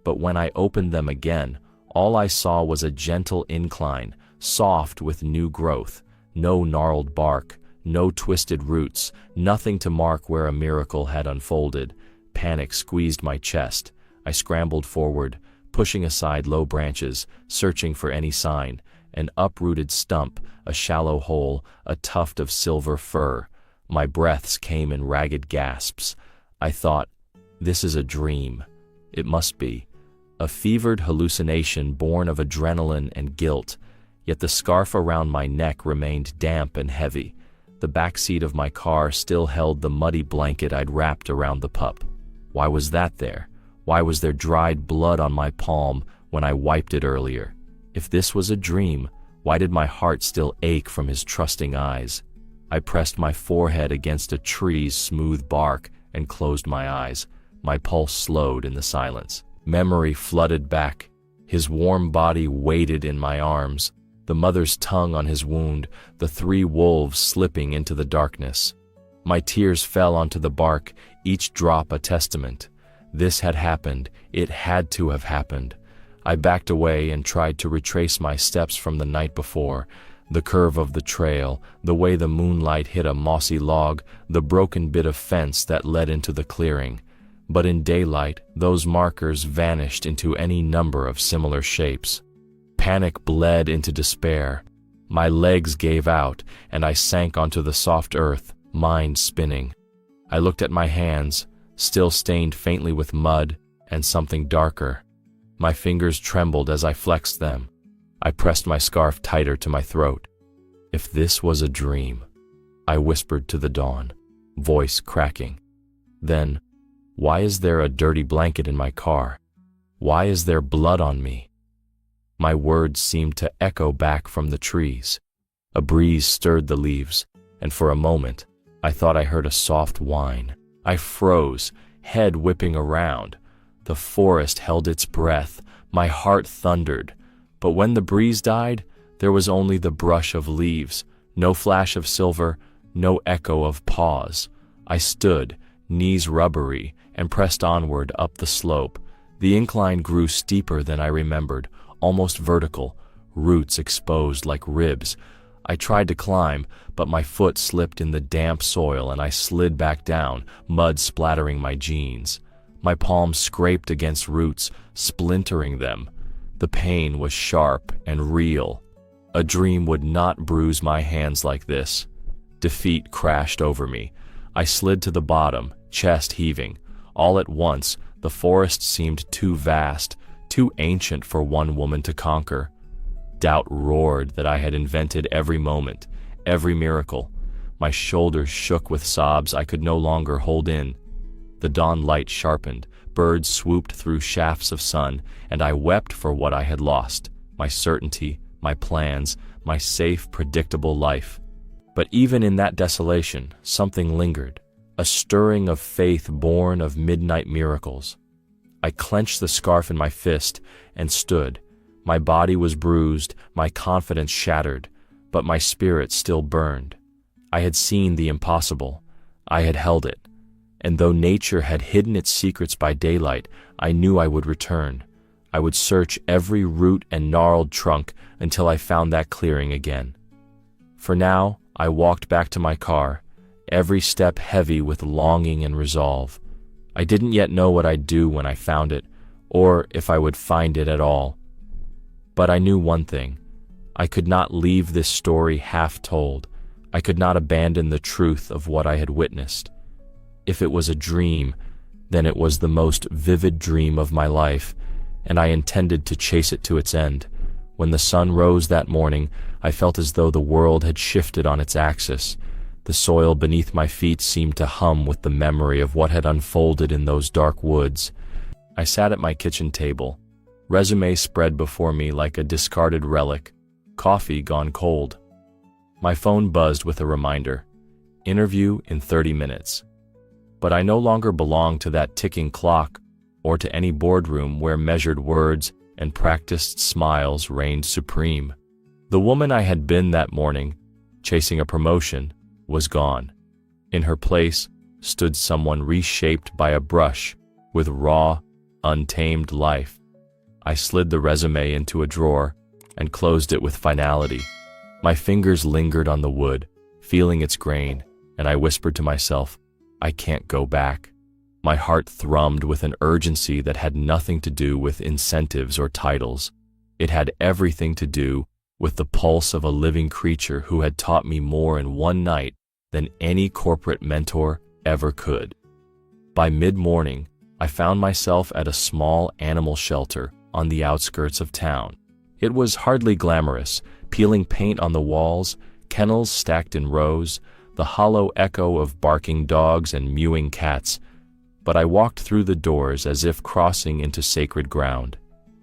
But when I opened them again, all I saw was a gentle incline, soft with new growth, no gnarled bark, no twisted roots, nothing to mark where a miracle had unfolded. Panic squeezed my chest. I scrambled forward, pushing aside low branches, searching for any sign. An uprooted stump, a shallow hole, a tuft of silver fur. My breaths came in ragged gasps. I thought, this is a dream. It must be. A fevered hallucination born of adrenaline and guilt. Yet the scarf around my neck remained damp and heavy. The back seat of my car still held the muddy blanket I'd wrapped around the pup. Why was that there? Why was there dried blood on my palm when I wiped it earlier? If this was a dream, why did my heart still ache from his trusting eyes? I pressed my forehead against a tree's smooth bark and closed my eyes. My pulse slowed in the silence. Memory flooded back. His warm body weighted in my arms, the mother's tongue on his wound, the 3 wolves slipping into the darkness. My tears fell onto the bark, each drop a testament. This had happened. It had to have happened. I backed away and tried to retrace my steps from the night before. The curve of the trail, the way the moonlight hit a mossy log, the broken bit of fence that led into the clearing. But in daylight, those markers vanished into any number of similar shapes. Panic bled into despair. My legs gave out, and I sank onto the soft earth, mind spinning. I looked at my hands, still stained faintly with mud and something darker. My fingers trembled as I flexed them. I pressed my scarf tighter to my throat. If this was a dream, I whispered to the dawn, voice cracking. Then, why is there a dirty blanket in my car? Why is there blood on me? My words seemed to echo back from the trees. A breeze stirred the leaves, and for a moment, I thought I heard a soft whine. I froze, head whipping around. The forest held its breath. My heart thundered. But when the breeze died, there was only the brush of leaves, No flash of silver, no echo of pause. I stood, knees rubbery, and pressed onward up the slope. The incline grew steeper than I remembered, almost vertical, roots exposed like ribs. I tried to climb, but my foot slipped in the damp soil and I slid back down, mud splattering my jeans. My palms scraped against roots, splintering them. The pain was sharp and real. A dream would not bruise my hands like this. Defeat crashed over me. I slid to the bottom, chest heaving. All at once, the forest seemed too vast, too ancient for one woman to conquer. Doubt roared that I had invented every moment, every miracle. My shoulders shook with sobs I could no longer hold in. The dawn light sharpened, birds swooped through shafts of sun, and I wept for what I had lost, my certainty, my plans, my safe, predictable life. But even in that desolation, something lingered, a stirring of faith born of midnight miracles. I clenched the scarf in my fist and stood. My body was bruised, my confidence shattered, but my spirit still burned. I had seen the impossible. I had held it. And though nature had hidden its secrets by daylight, I knew I would return. I would search every root and gnarled trunk until I found that clearing again. For now, I walked back to my car, every step heavy with longing and resolve. I didn't yet know what I'd do when I found it, or if I would find it at all. But I knew one thing. I could not leave this story half told. I could not abandon the truth of what I had witnessed. If it was a dream, then it was the most vivid dream of my life, and I intended to chase it to its end. When the sun rose that morning, I felt as though the world had shifted on its axis. The soil beneath my feet seemed to hum with the memory of what had unfolded in those dark woods. I sat at my kitchen table, resume spread before me like a discarded relic, coffee gone cold. My phone buzzed with a reminder, interview in 30 minutes. But I no longer belonged to that ticking clock or to any boardroom where measured words and practiced smiles reigned supreme. The woman I had been that morning, chasing a promotion, was gone. In her place stood someone reshaped by a brush with raw, untamed life. I slid the resume into a drawer and closed it with finality. My fingers lingered on the wood, feeling its grain, and I whispered to myself, I can't go back. My heart thrummed with an urgency that had nothing to do with incentives or titles. It had everything to do with the pulse of a living creature who had taught me more in one night than any corporate mentor ever could. By mid-morning, I found myself at a small animal shelter on the outskirts of town. It was hardly glamorous, peeling paint on the walls, kennels stacked in rows, the hollow echo of barking dogs and mewing cats, but I walked through the doors as if crossing into sacred ground.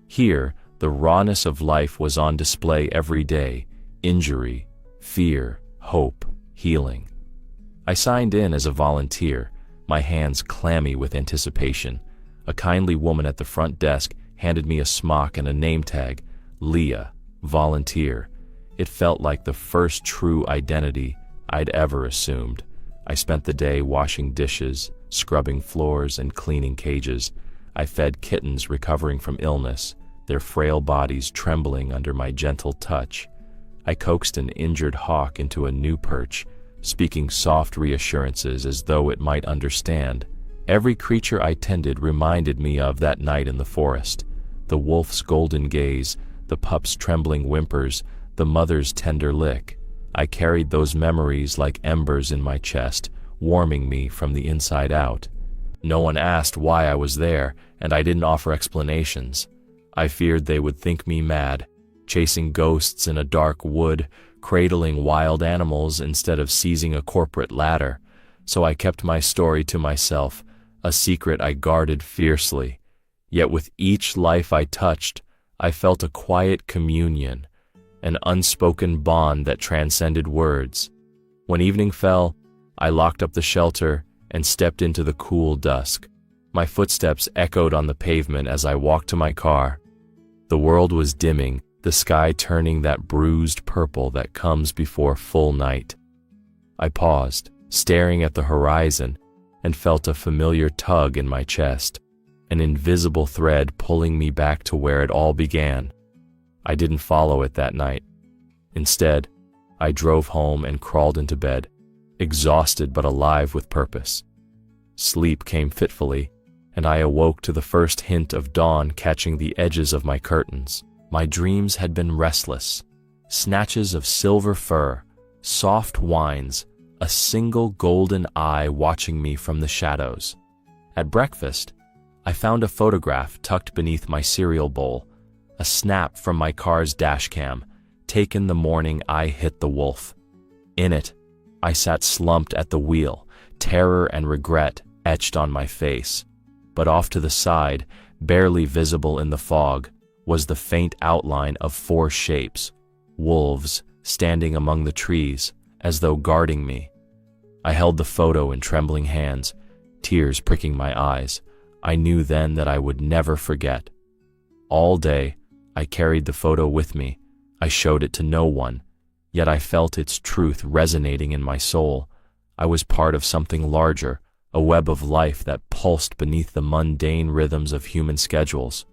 Here, the rawness of life was on display every day, injury, fear, hope, healing. I signed in as a volunteer, my hands clammy with anticipation. A kindly woman at the front desk handed me a smock and a name tag, Leah, volunteer. It felt like the first true identity I'd ever assumed. I spent the day washing dishes, scrubbing floors, and cleaning cages. I fed kittens recovering from illness, their frail bodies trembling under my gentle touch. I coaxed an injured hawk into a new perch, speaking soft reassurances as though it might understand. Every creature I tended reminded me of that night in the forest. The wolf's golden gaze, the pup's trembling whimpers, the mother's tender lick. I carried those memories like embers in my chest, warming me from the inside out. No one asked why I was there, and I didn't offer explanations. I feared they would think me mad, chasing ghosts in a dark wood, cradling wild animals instead of seizing a corporate ladder. So I kept my story to myself, a secret I guarded fiercely. Yet with each life I touched, I felt a quiet communion, an unspoken bond that transcended words. When evening fell, I locked up the shelter and stepped into the cool dusk. My footsteps echoed on the pavement as I walked to my car. The world was dimming, the sky turning that bruised purple that comes before full night. I paused, staring at the horizon, and felt a familiar tug in my chest, an invisible thread pulling me back to where it all began. I didn't follow it that night. Instead, I drove home and crawled into bed, exhausted but alive with purpose. Sleep came fitfully, and I awoke to the first hint of dawn catching the edges of my curtains. My dreams had been restless. Snatches of silver fur, soft whines, a single golden eye watching me from the shadows. At breakfast, I found a photograph tucked beneath my cereal bowl, a snap from my car's dashcam, taken the morning I hit the wolf. In it, I sat slumped at the wheel, terror and regret etched on my face. But off to the side, barely visible in the fog, was the faint outline of 4 shapes, wolves standing among the trees, as though guarding me. I held the photo in trembling hands, tears pricking my eyes. I knew then that I would never forget. All day, I carried the photo with me. I showed it to no one, yet I felt its truth resonating in my soul. I was part of something larger, a web of life that pulsed beneath the mundane rhythms of human schedules.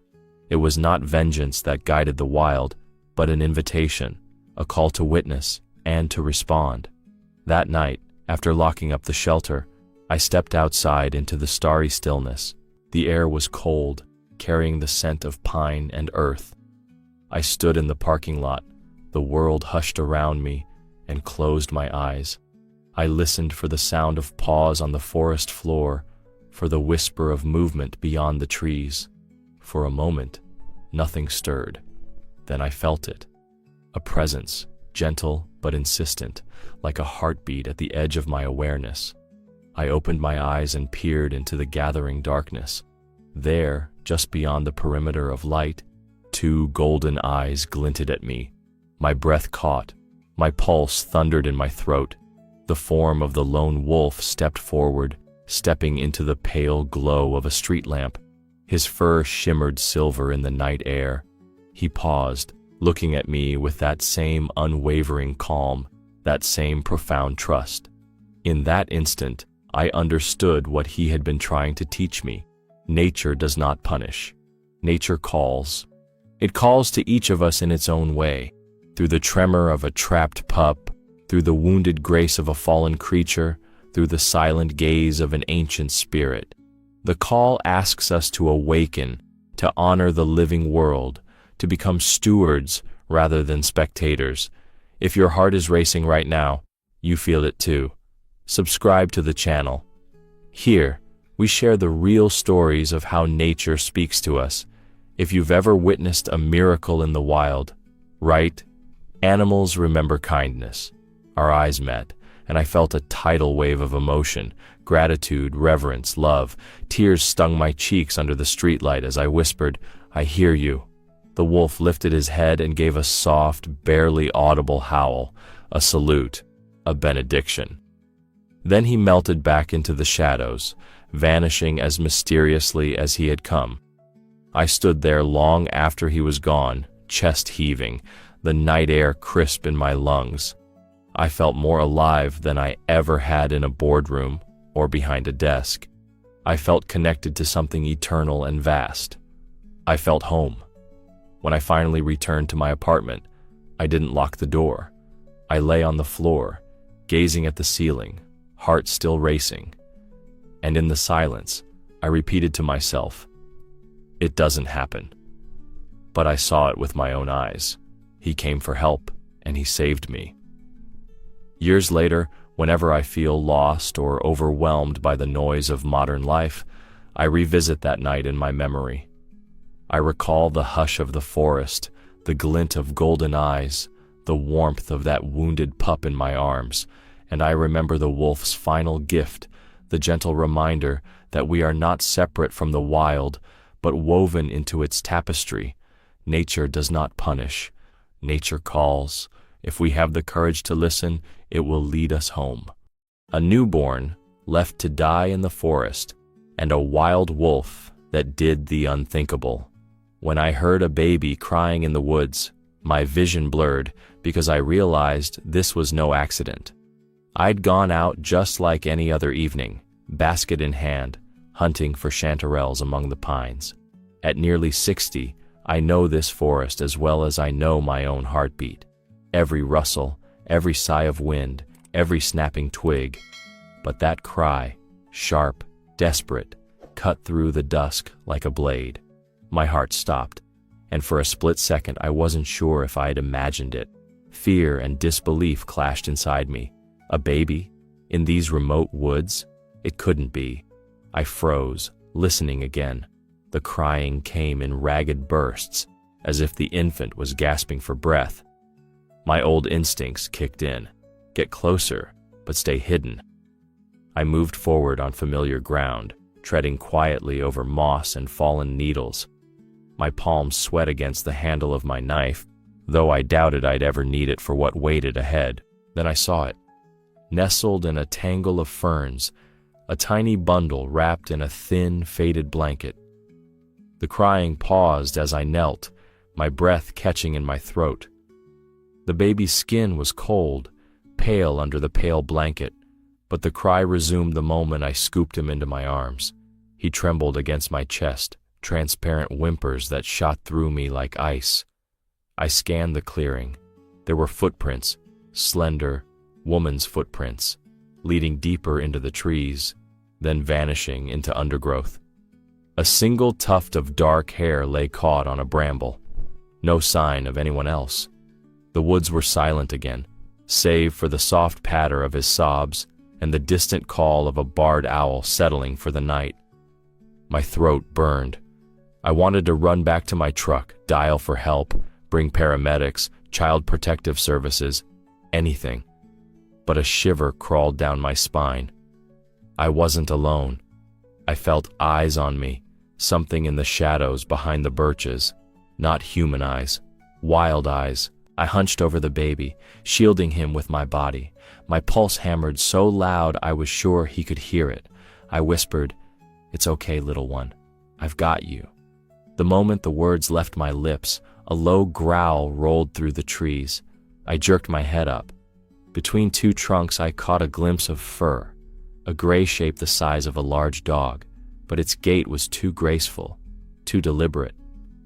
It was not vengeance that guided the wild, but an invitation, a call to witness and to respond. That night, after locking up the shelter, I stepped outside into the starry stillness. The air was cold, carrying the scent of pine and earth. I stood in the parking lot, the world hushed around me, and closed my eyes. I listened for the sound of paws on the forest floor, for the whisper of movement beyond the trees. For a moment, nothing stirred. Then I felt it. A presence, gentle but insistent, like a heartbeat at the edge of my awareness. I opened my eyes and peered into the gathering darkness. There, just beyond the perimeter of light, 2 golden eyes glinted at me. My breath caught. My pulse thundered in my throat. The form of the lone wolf stepped forward, stepping into the pale glow of a street lamp. His fur shimmered silver in the night air. He paused, looking at me with that same unwavering calm, that same profound trust. In that instant, I understood what he had been trying to teach me. Nature does not punish. Nature calls. It calls to each of us in its own way, through the tremor of a trapped pup, through the wounded grace of a fallen creature, through the silent gaze of an ancient spirit. The call asks us to awaken, to honor the living world, to become stewards rather than spectators. If your heart is racing right now, you feel it too. Subscribe to the channel. Here, we share the real stories of how nature speaks to us. If you've ever witnessed a miracle in the wild, right? Animals remember kindness. Our eyes met, and I felt a tidal wave of emotion, gratitude, reverence, love. Tears stung my cheeks under the streetlight as I whispered, "I hear you." The wolf lifted his head and gave a soft, barely audible howl, a salute, a benediction. Then he melted back into the shadows, vanishing as mysteriously as he had come. I stood there long after he was gone, chest heaving, the night air crisp in my lungs. I felt more alive than I ever had in a boardroom or behind a desk. I felt connected to something eternal and vast. I felt home. When I finally returned to my apartment, I didn't lock the door. I lay on the floor, gazing at the ceiling, heart still racing. And in the silence, I repeated to myself, "It doesn't happen." But I saw it with my own eyes. He came for help, and he saved me. Years later, whenever I feel lost or overwhelmed by the noise of modern life, I revisit that night in my memory. I recall the hush of the forest, the glint of golden eyes, the warmth of that wounded pup in my arms, and I remember the wolf's final gift, the gentle reminder that we are not separate from the wild, but woven into its tapestry. Nature does not punish. Nature calls. If we have the courage to listen, it will lead us home. A newborn left to die in the forest, and a wild wolf that did the unthinkable. When I heard a baby crying in the woods, My vision blurred because I realized this was no accident. I'd gone out just like any other evening, basket in hand, hunting for chanterelles among the pines. At nearly 60, I know this forest as well as I know my own heartbeat. Every rustle, every sigh of wind, every snapping twig. But that cry, sharp, desperate, cut through the dusk like a blade. My heart stopped, and for a split second I wasn't sure if I had imagined it. Fear and disbelief clashed inside me. A baby? In these remote woods? It couldn't be. I froze, listening again. The crying came in ragged bursts, as if the infant was gasping for breath. My old instincts kicked in. Get closer, but stay hidden. I moved forward on familiar ground, treading quietly over moss and fallen needles. My palms sweat against the handle of my knife, though I doubted I'd ever need it for what waited ahead. Then I saw it. Nestled in a tangle of ferns, a tiny bundle wrapped in a thin, faded blanket. The crying paused as I knelt, my breath catching in my throat. The baby's skin was cold, pale under the pale blanket, but the cry resumed the moment I scooped him into my arms. He trembled against my chest, transparent whimpers that shot through me like ice. I scanned the clearing. There were footprints, slender, woman's footprints, leading deeper into the trees, then vanishing into undergrowth. A single tuft of dark hair lay caught on a bramble. No sign of anyone else. The woods were silent again, save for the soft patter of his sobs and the distant call of a barred owl settling for the night. My throat burned. I wanted to run back to my truck, dial for help, bring paramedics, child protective services, anything. But a shiver crawled down my spine. I wasn't alone. I felt eyes on me, something in the shadows behind the birches. Not human eyes, wild eyes. I hunched over the baby, shielding him with my body. My pulse hammered so loud I was sure he could hear it. I whispered, "It's okay, little one. I've got you." The moment the words left my lips, a low growl rolled through the trees. I jerked my head up. Between two trunks I caught a glimpse of fur, a gray shape the size of a large dog, but its gait was too graceful, too deliberate.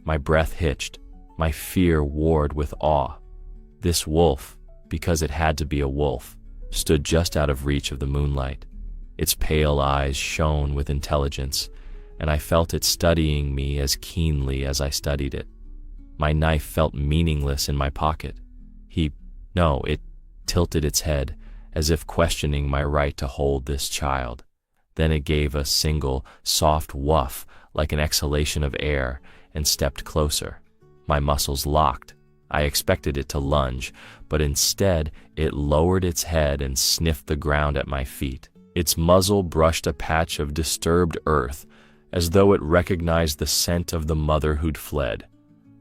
My breath hitched, my fear warred with awe. This wolf, because it had to be a wolf, stood just out of reach of the moonlight. Its pale eyes shone with intelligence, and I felt it studying me as keenly as I studied it. My knife felt meaningless in my pocket. It tilted its head, as if questioning my right to hold this child. Then it gave a single, soft woof, like an exhalation of air, and stepped closer. My muscles locked. I expected it to lunge, but instead it lowered its head and sniffed the ground at my feet. Its muzzle brushed a patch of disturbed earth, as though it recognized the scent of the mother who'd fled.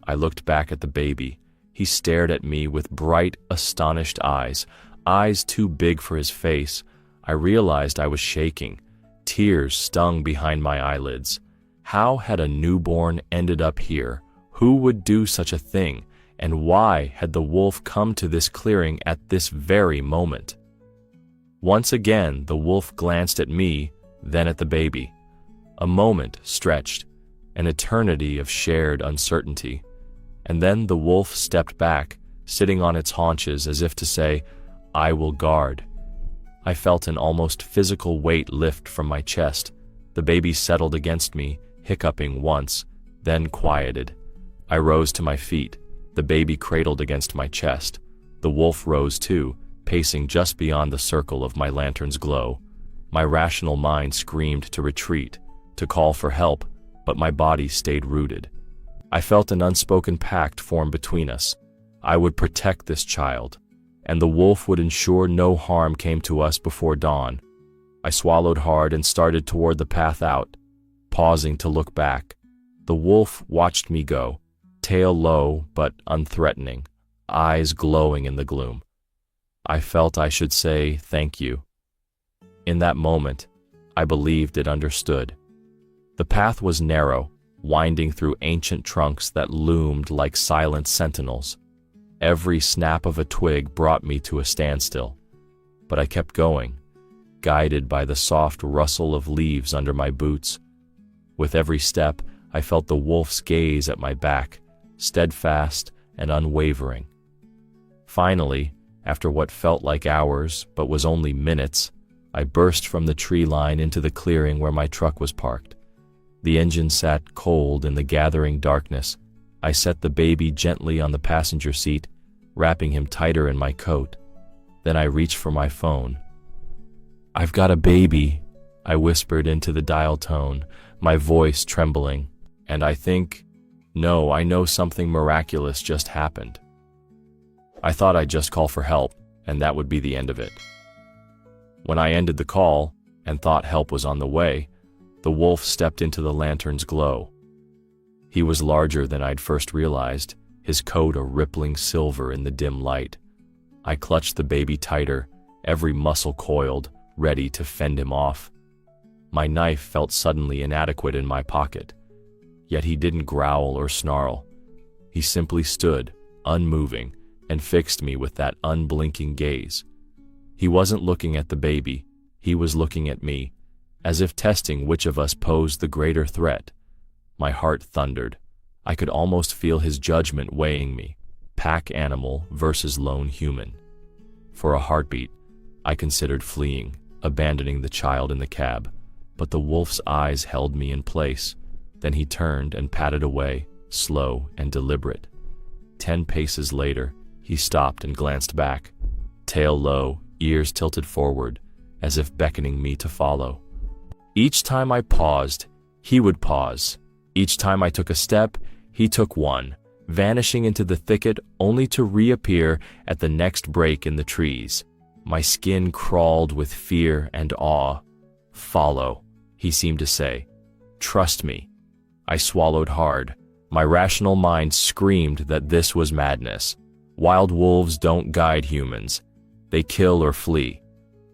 I looked back at the baby. He stared at me with bright, astonished eyes too big for his face. I realized I was shaking. Tears stung behind my eyelids. How had a newborn ended up here? Who would do such a thing? And why had the wolf come to this clearing at this very moment? Once again, the wolf glanced at me, then at the baby. A moment stretched, an eternity of shared uncertainty. And then the wolf stepped back, sitting on its haunches as if to say, "I will guard." I felt an almost physical weight lift from my chest. The baby settled against me, hiccuping once, then quieted. I rose to my feet. The baby cradled against my chest. The wolf rose too, pacing just beyond the circle of my lantern's glow. My rational mind screamed to retreat, to call for help, but my body stayed rooted. I felt an unspoken pact form between us. I would protect this child, and the wolf would ensure no harm came to us before dawn. I swallowed hard and started toward the path out, pausing to look back. The wolf watched me go, tail low but unthreatening, eyes glowing in the gloom. I felt I should say thank you. In that moment, I believed it understood. The path was narrow, winding through ancient trunks that loomed like silent sentinels. Every snap of a twig brought me to a standstill. But I kept going, guided by the soft rustle of leaves under my boots. With every step, I felt the wolf's gaze at my back, steadfast and unwavering. Finally, after what felt like hours but was only minutes, I burst from the tree line into the clearing where my truck was parked. The engine sat cold in the gathering darkness. I set the baby gently on the passenger seat, wrapping him tighter in my coat. Then I reached for my phone. "I've got a baby," I whispered into the dial tone, my voice trembling. "And I know something miraculous just happened." I thought I'd just call for help, and that would be the end of it. When I ended the call, and thought help was on the way, the wolf stepped into the lantern's glow. He was larger than I'd first realized, his coat a rippling silver in the dim light. I clutched the baby tighter, every muscle coiled, ready to fend him off. My knife felt suddenly inadequate in my pocket, yet he didn't growl or snarl. He simply stood, unmoving, and fixed me with that unblinking gaze. He wasn't looking at the baby, he was looking at me, as if testing which of us posed the greater threat. My heart thundered. I could almost feel his judgment weighing me, pack animal versus lone human. For a heartbeat, I considered fleeing, abandoning the child in the cab, but the wolf's eyes held me in place. Then he turned and padded away, slow and deliberate. 10 paces later, he stopped and glanced back, tail low, ears tilted forward, as if beckoning me to follow. Each time I paused, he would pause. Each time I took a step, he took one, vanishing into the thicket only to reappear at the next break in the trees. My skin crawled with fear and awe. "Follow," he seemed to say. "Trust me." I swallowed hard. My rational mind screamed that this was madness. Wild wolves don't guide humans. They kill or flee.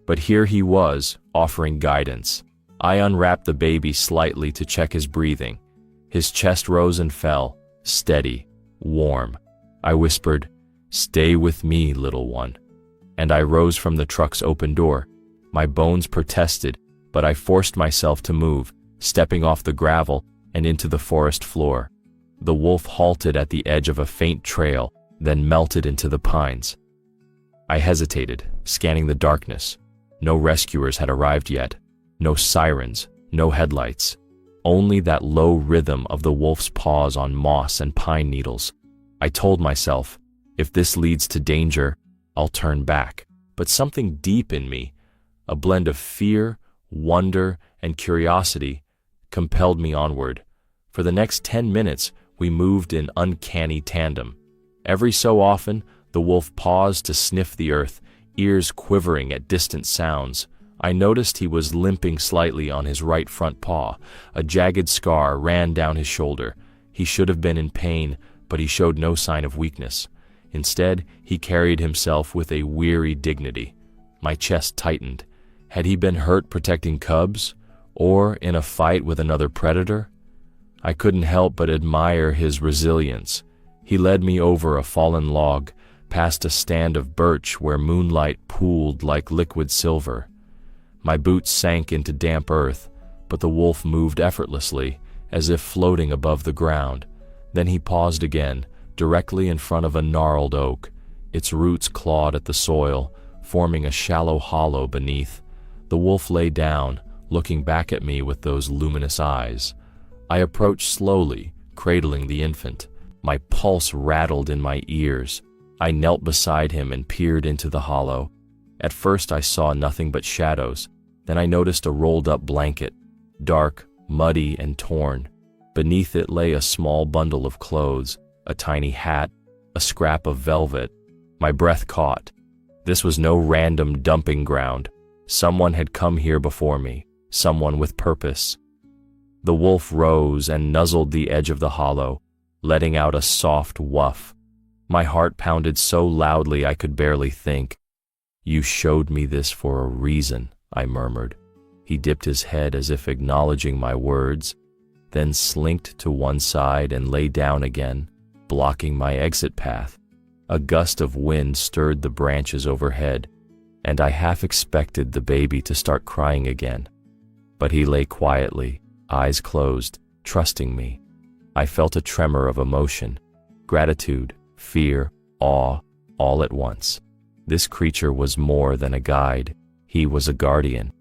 But here he was, offering guidance. I unwrapped the baby slightly to check his breathing. His chest rose and fell, steady, warm. I whispered, "Stay with me, little one." And I rose from the truck's open door. My bones protested, but I forced myself to move, stepping off the gravel and into the forest floor. The wolf halted at the edge of a faint trail, then melted into the pines. I hesitated, scanning the darkness. No rescuers had arrived yet. No sirens, no headlights. Only that low rhythm of the wolf's paws on moss and pine needles. I told myself, if this leads to danger, I'll turn back. But something deep in me, a blend of fear, wonder, and curiosity, compelled me onward. For the next 10 minutes, we moved in uncanny tandem. Every so often, the wolf paused to sniff the earth, ears quivering at distant sounds. I noticed he was limping slightly on his right front paw. A jagged scar ran down his shoulder. He should have been in pain, but he showed no sign of weakness. Instead, he carried himself with a weary dignity. My chest tightened. Had he been hurt protecting cubs, or in a fight with another predator? I couldn't help but admire his resilience. He led me over a fallen log, past a stand of birch where moonlight pooled like liquid silver. My boots sank into damp earth, but the wolf moved effortlessly, as if floating above the ground. Then he paused again, directly in front of a gnarled oak. Its roots clawed at the soil, forming a shallow hollow beneath. The wolf lay down, looking back at me with those luminous eyes. I approached slowly, cradling the infant. My pulse rattled in my ears. I knelt beside him and peered into the hollow. At first I saw nothing but shadows. Then I noticed a rolled-up blanket, dark, muddy, and torn. Beneath it lay a small bundle of clothes, a tiny hat, a scrap of velvet. My breath caught. This was no random dumping ground. Someone had come here before me, someone with purpose. The wolf rose and nuzzled the edge of the hollow, letting out a soft woof. My heart pounded so loudly I could barely think. "You showed me this for a reason," I murmured. He dipped his head as if acknowledging my words, then slinked to one side and lay down again, blocking my exit path. A gust of wind stirred the branches overhead, and I half expected the baby to start crying again. But he lay quietly, eyes closed, trusting me. I felt a tremor of emotion, gratitude, fear, awe, all at once. This creature was more than a guide. He was a guardian.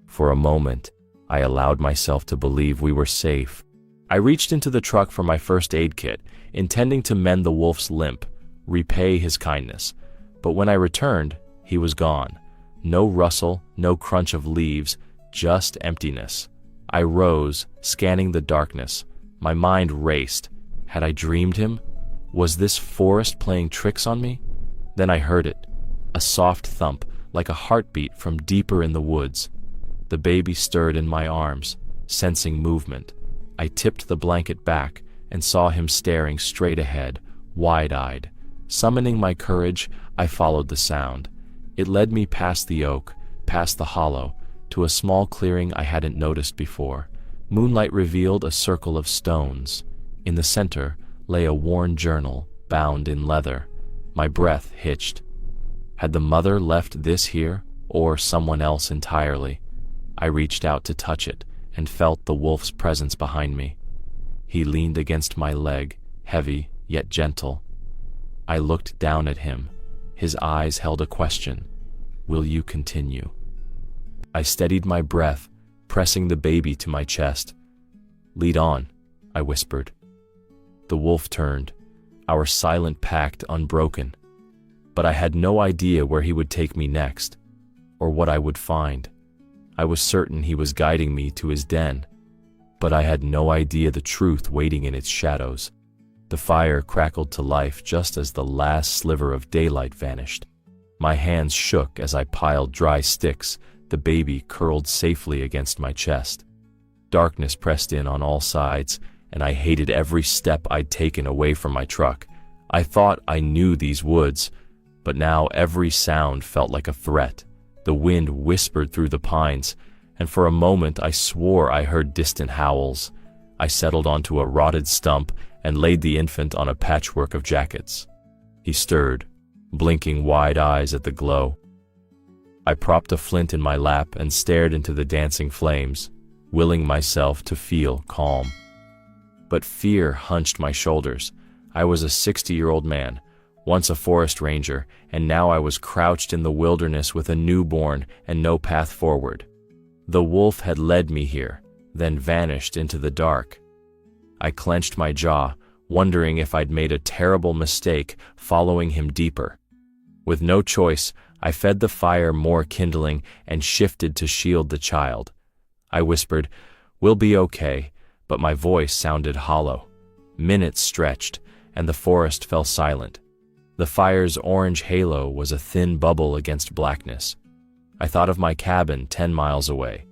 For a moment, I allowed myself to believe we were safe. I reached into the truck for my first aid kit, intending to mend the wolf's limp, repay his kindness. But when I returned, he was gone. No rustle, no crunch of leaves, just emptiness. I rose, scanning the darkness. My mind raced. Had I dreamed him? Was this forest playing tricks on me? Then I heard it. A soft thump, like a heartbeat from deeper in the woods. The baby stirred in my arms, sensing movement. I tipped the blanket back and saw him staring straight ahead, wide-eyed. Summoning my courage, I followed the sound. It led me past the oak, past the hollow, to a small clearing I hadn't noticed before. Moonlight revealed a circle of stones. In the center lay a worn journal, bound in leather. My breath hitched. Had the mother left this here, or someone else entirely? I reached out to touch it, and felt the wolf's presence behind me. He leaned against my leg, heavy yet gentle. I looked down at him. His eyes held a question. Will you continue? I steadied my breath, pressing the baby to my chest. Lead on, I whispered. The wolf turned, our silent pact unbroken. But I had no idea where he would take me next, or what I would find. I was certain he was guiding me to his den, but I had no idea the truth waiting in its shadows. The fire crackled to life just as the last sliver of daylight vanished. My hands shook as I piled dry sticks. The baby curled safely against my chest. Darkness pressed in on all sides, and I hated every step I'd taken away from my truck. I thought I knew these woods, but now every sound felt like a threat. The wind whispered through the pines, and for a moment I swore I heard distant howls. I settled onto a rotted stump and laid the infant on a patchwork of jackets. He stirred, blinking wide eyes at the glow. I propped a flint in my lap and stared into the dancing flames, willing myself to feel calm. But fear hunched my shoulders. I was a 60-year-old man, once a forest ranger, and now I was crouched in the wilderness with a newborn and no path forward. The wolf had led me here, then vanished into the dark. I clenched my jaw, wondering if I'd made a terrible mistake following him deeper. With no choice, I fed the fire more kindling and shifted to shield the child. I whispered, "We'll be okay," but my voice sounded hollow. Minutes stretched, and the forest fell silent. The fire's orange halo was a thin bubble against blackness. I thought of my cabin 10 miles away.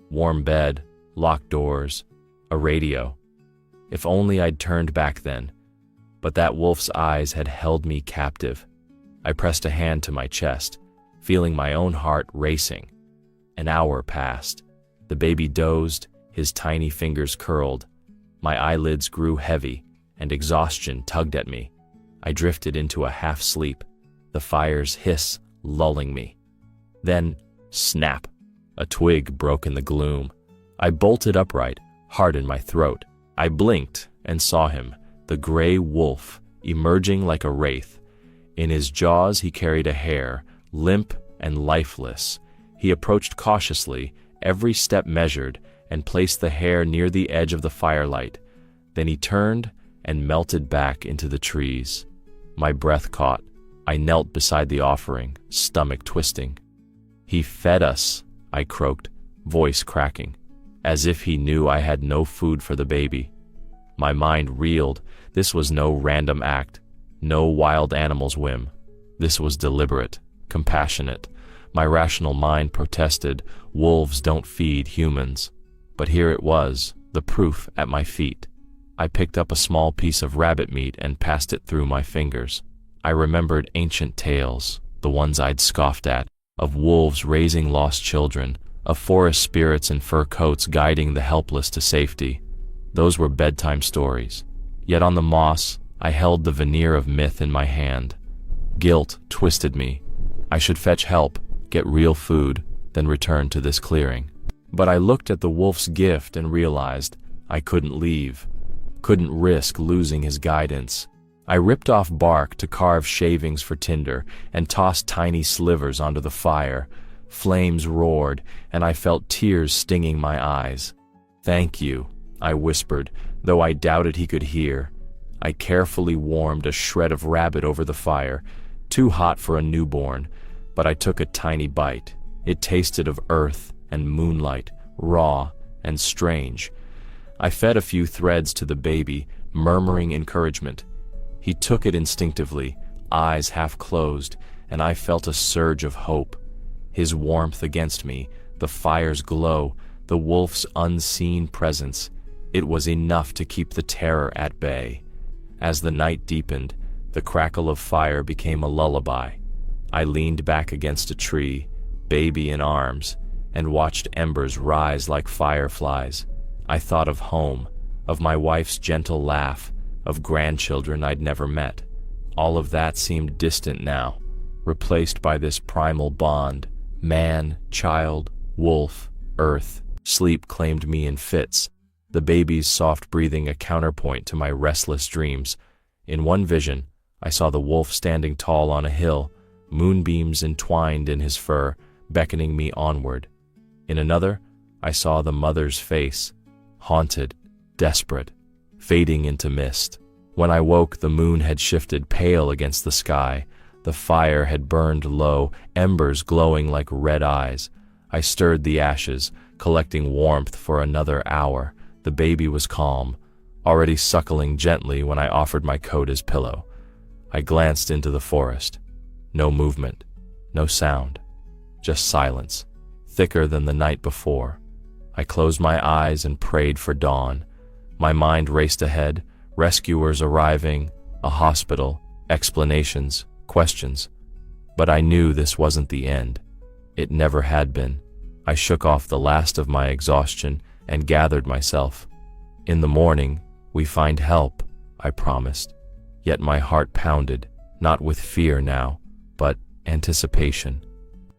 Warm bed, locked doors, a radio. If only I'd turned back then. But that wolf's eyes had held me captive. I pressed a hand to my chest, feeling my own heart racing. An hour passed. The baby dozed, his tiny fingers curled. My eyelids grew heavy, and exhaustion tugged at me. I drifted into a half-sleep, the fire's hiss lulling me. Then, snap! A twig broke in the gloom. I bolted upright, heart in my throat. I blinked and saw him, the gray wolf, emerging like a wraith. In his jaws he carried a hare, limp and lifeless. He approached cautiously, every step measured, and placed the hare near the edge of the firelight. Then he turned and melted back into the trees. My breath caught. I knelt beside the offering, stomach twisting. "He fed us," I croaked, voice cracking, as if he knew I had no food for the baby. My mind reeled. This was no random act, no wild animal's whim. This was deliberate, compassionate. My rational mind protested, wolves don't feed humans. But here it was, the proof at my feet. I picked up a small piece of rabbit meat and passed it through my fingers. I remembered ancient tales, the ones I'd scoffed at, of wolves raising lost children, of forest spirits in fur coats guiding the helpless to safety. Those were bedtime stories. Yet on the moss, I held the veneer of myth in my hand. Guilt twisted me. I should fetch help, get real food, then return to this clearing. But I looked at the wolf's gift and realized I couldn't leave, couldn't risk losing his guidance. I ripped off bark to carve shavings for tinder and tossed tiny slivers onto the fire. Flames roared, and I felt tears stinging my eyes. "Thank you," I whispered, though I doubted he could hear. I carefully warmed a shred of rabbit over the fire, too hot for a newborn, but I took a tiny bite. It tasted of earth and moonlight, raw and strange. I fed a few threads to the baby, murmuring encouragement. He took it instinctively, eyes half closed, and I felt a surge of hope. His warmth against me, the fire's glow, the wolf's unseen presence, it was enough to keep the terror at bay. As the night deepened, the crackle of fire became a lullaby. I leaned back against a tree, baby in arms, and watched embers rise like fireflies. I thought of home, of my wife's gentle laugh, of grandchildren I'd never met. All of that seemed distant now, replaced by this primal bond. Man, child, wolf, earth. Sleep claimed me in fits, the baby's soft breathing a counterpoint to my restless dreams. In one vision, I saw the wolf standing tall on a hill, moonbeams entwined in his fur, beckoning me onward. In another, I saw the mother's face, haunted, desperate, fading into mist. When I woke, the moon had shifted pale against the sky. The fire had burned low, embers glowing like red eyes. I stirred the ashes, collecting warmth for another hour. The baby was calm, already suckling gently when I offered my coat as pillow. I glanced into the forest. No movement, no sound, just silence, thicker than the night before. I closed my eyes and prayed for dawn. My mind raced ahead, rescuers arriving, a hospital, explanations, questions. But I knew this wasn't the end. It never had been. I shook off the last of my exhaustion and gathered myself. "In the morning, we find help," I promised. Yet my heart pounded, not with fear now, but anticipation.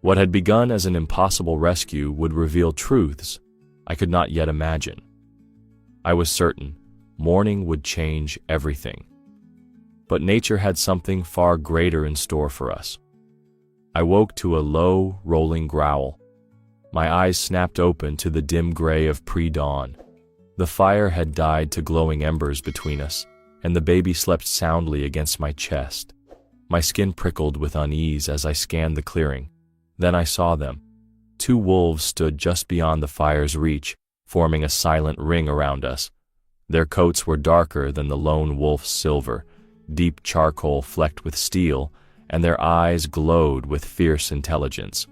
What had begun as an impossible rescue would reveal truths I could not yet imagine. I was certain morning would change everything. But nature had something far greater in store for us. I woke to a low, rolling growl. My eyes snapped open to the dim gray of pre-dawn. The fire had died to glowing embers between us, and the baby slept soundly against my chest. My skin prickled with unease as I scanned the clearing. Then I saw them. 2 wolves stood just beyond the fire's reach, forming a silent ring around us. Their coats were darker than the lone wolf's silver, deep charcoal flecked with steel, and their eyes glowed with fierce intelligence.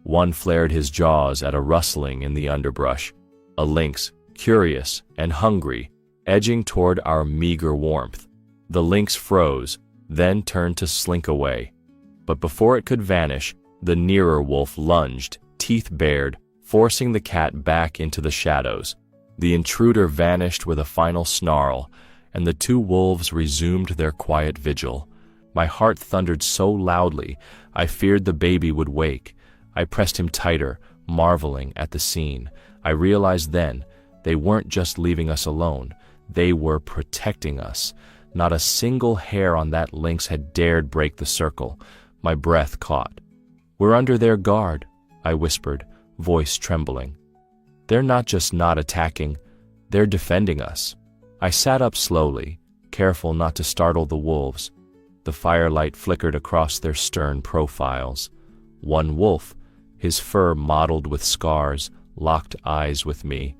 One flared his jaws at a rustling in the underbrush, a lynx, curious and hungry, edging toward our meager warmth. The lynx froze, then turned to slink away. But before it could vanish, the nearer wolf lunged, teeth bared, forcing the cat back into the shadows. The intruder vanished with a final snarl, and the 2 wolves resumed their quiet vigil. My heart thundered so loudly, I feared the baby would wake. I pressed him tighter, marveling at the scene. I realized then, they weren't just leaving us alone. They were protecting us. Not a single hair on that lynx had dared break the circle. My breath caught. "We're under their guard," I whispered, voice trembling. "They're not just not attacking, they're defending us." I sat up slowly, careful not to startle the wolves. The firelight flickered across their stern profiles. One wolf, his fur mottled with scars, locked eyes with me.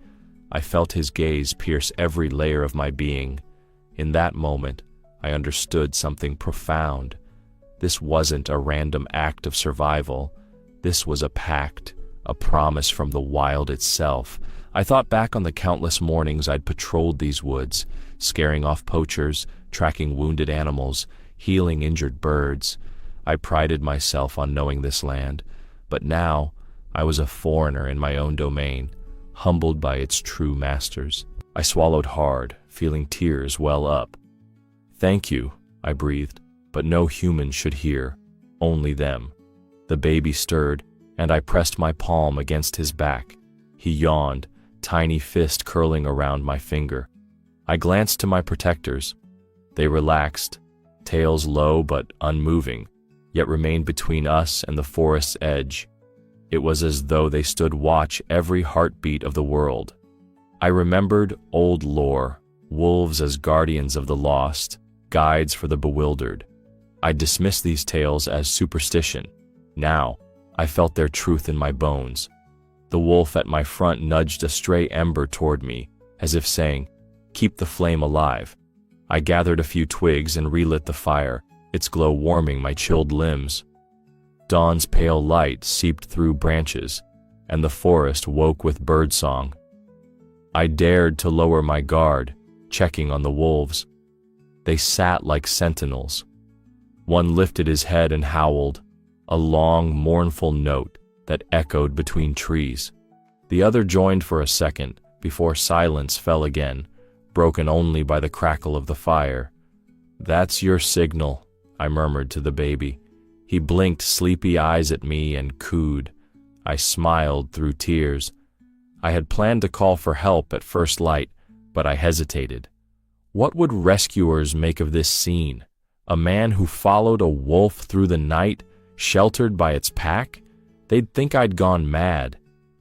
I felt his gaze pierce every layer of my being. In that moment, I understood something profound. This wasn't a random act of survival. This was a pact, a promise from the wild itself. I thought back on the countless mornings I'd patrolled these woods, scaring off poachers, tracking wounded animals, healing injured birds. I prided myself on knowing this land, but now I was a foreigner in my own domain, humbled by its true masters. I swallowed hard, feeling tears well up. "Thank you," I breathed. but no human should hear, only them. The baby stirred, and I pressed my palm against his back. He yawned, tiny fist curling around my finger. I glanced to my protectors. They relaxed, tails low but unmoving, yet remained between us and the forest's edge. It was as though they stood watch every heartbeat of the world. I remembered old lore, wolves as guardians of the lost, guides for the bewildered. I dismissed these tales as superstition. Now, I felt their truth in my bones. The wolf at my front nudged a stray ember toward me, as if saying, "Keep the flame alive." I gathered a few twigs and relit the fire, its glow warming my chilled limbs. Dawn's pale light seeped through branches, and the forest woke with birdsong. I dared to lower my guard, checking on the wolves. They sat like sentinels. One lifted his head and howled, a long, mournful note that echoed between trees. The other joined for a second before silence fell again, broken only by the crackle of the fire. "That's your signal," I murmured to the baby. He blinked sleepy eyes at me and cooed. I smiled through tears. I had planned to call for help at first light, but I hesitated. What would rescuers make of this scene? A man who followed a wolf through the night, sheltered by its pack? They'd think I'd gone mad.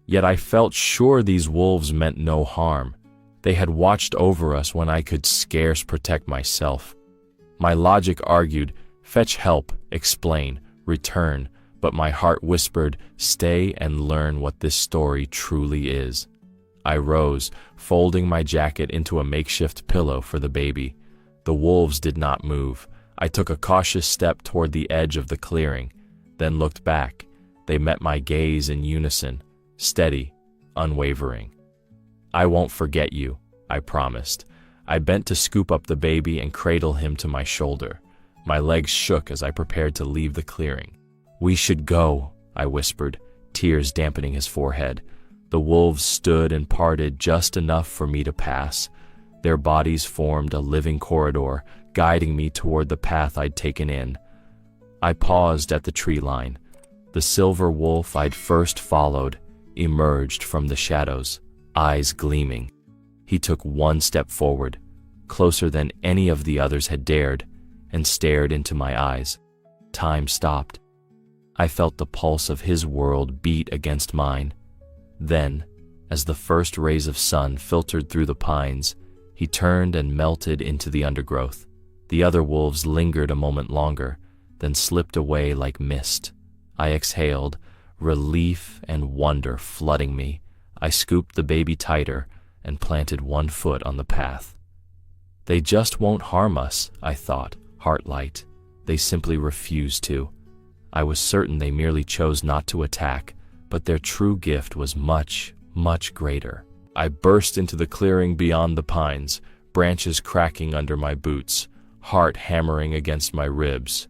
Yet I felt sure these wolves meant no harm. They had watched over us when I could scarce protect myself. My logic argued, fetch help, explain, return, but my heart whispered, stay and learn what this story truly is. I rose, folding my jacket into a makeshift pillow for the baby. The wolves did not move. I took a cautious step toward the edge of the clearing, then looked back. They met my gaze in unison, steady, unwavering. "I won't forget you," I promised. I bent to scoop up the baby and cradle him to my shoulder. My legs shook as I prepared to leave the clearing. "We should go," I whispered, tears dampening his forehead. The wolves stood and parted just enough for me to pass. Their bodies formed a living corridor, guiding me toward the path I'd taken in. I paused at the tree line. The silver wolf I'd first followed emerged from the shadows, eyes gleaming. He took one step forward, closer than any of the others had dared, and stared into my eyes. Time stopped. I felt the pulse of his world beat against mine. Then, as the first rays of sun filtered through the pines, he turned and melted into the undergrowth. The other wolves lingered a moment longer, then slipped away like mist. I exhaled, relief and wonder flooding me. I scooped the baby tighter and planted one foot on the path. They just won't harm us, I thought, heart light. They simply refused to. I was certain they merely chose not to attack, but their true gift was much, much greater. I burst into the clearing beyond the pines, branches cracking under my boots, heart hammering against my ribs.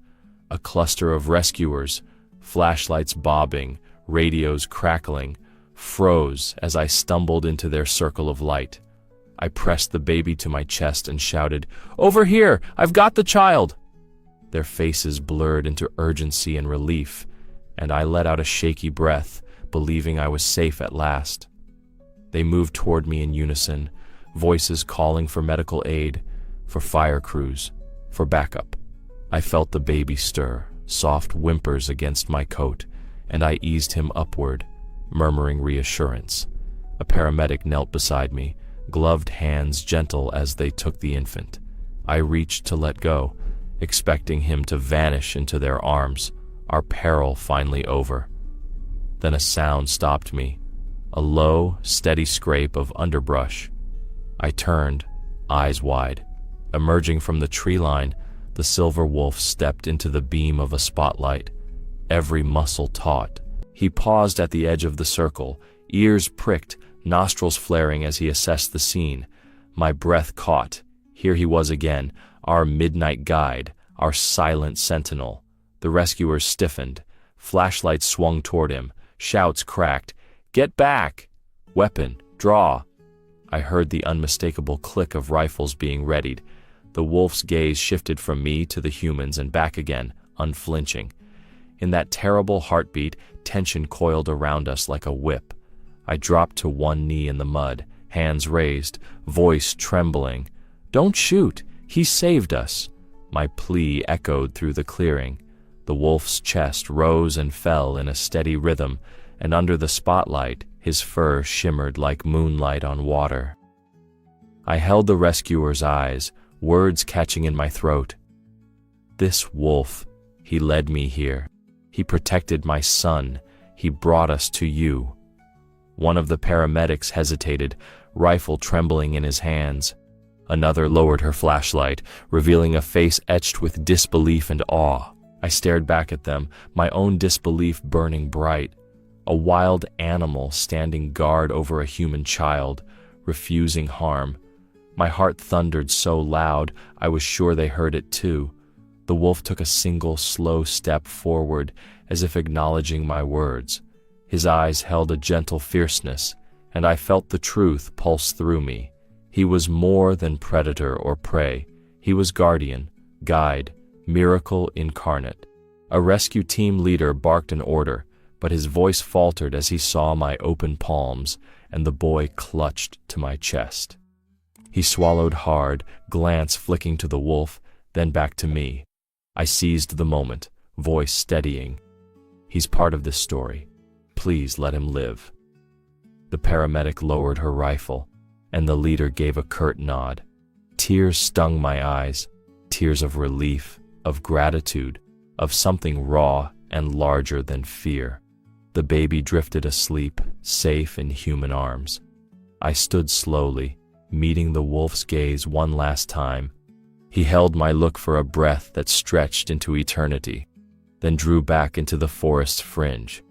A cluster of rescuers, flashlights bobbing, radios crackling, froze as I stumbled into their circle of light. I pressed the baby to my chest and shouted, "Over here! I've got the child!" Their faces blurred into urgency and relief, and I let out a shaky breath, believing I was safe at last. They moved toward me in unison, voices calling for medical aid, for fire crews, for backup. I felt the baby stir, soft whimpers against my coat, and I eased him upward, murmuring reassurance. A paramedic knelt beside me, gloved hands gentle as they took the infant. I reached to let go, expecting him to vanish into their arms, our peril finally over. Then a sound stopped me, a low, steady scrape of underbrush. I turned, eyes wide. Emerging from the tree line, the silver wolf stepped into the beam of a spotlight, every muscle taut. He paused at the edge of the circle, ears pricked, nostrils flaring as he assessed the scene. My breath caught. Here he was again, our midnight guide, our silent sentinel. The rescuers stiffened. Flashlights swung toward him. Shouts cracked. "Get back! Weapon, draw!" I heard the unmistakable click of rifles being readied. The wolf's gaze shifted from me to the humans and back again, unflinching. In that terrible heartbeat, tension coiled around us like a whip. I dropped to one knee in the mud, hands raised, voice trembling. "Don't shoot! He saved us!" My plea echoed through the clearing. The wolf's chest rose and fell in a steady rhythm, and under the spotlight, his fur shimmered like moonlight on water. I held the rescuer's eyes, words catching in my throat. This wolf, he led me here. He protected my son. He brought us to you. One of the paramedics hesitated, rifle trembling in his hands. Another lowered her flashlight, revealing a face etched with disbelief and awe. I stared back at them, my own disbelief burning bright. A wild animal standing guard over a human child, refusing harm. My heart thundered so loud, I was sure they heard it too. The wolf took a single slow step forward, as if acknowledging my words. His eyes held a gentle fierceness, and I felt the truth pulse through me. He was more than predator or prey. He was guardian, guide, miracle incarnate. A rescue team leader barked an order, but his voice faltered as he saw my open palms, and the boy clutched to my chest. He swallowed hard, glance flicking to the wolf, then back to me. I seized the moment, voice steadying. "He's part of this story. Please let him live." The paramedic lowered her rifle, and the leader gave a curt nod. Tears stung my eyes, tears of relief, of gratitude, of something raw and larger than fear. The baby drifted asleep, safe in human arms. I stood slowly, meeting the wolf's gaze one last time. He held my look for a breath that stretched into eternity, then drew back into the forest's fringe.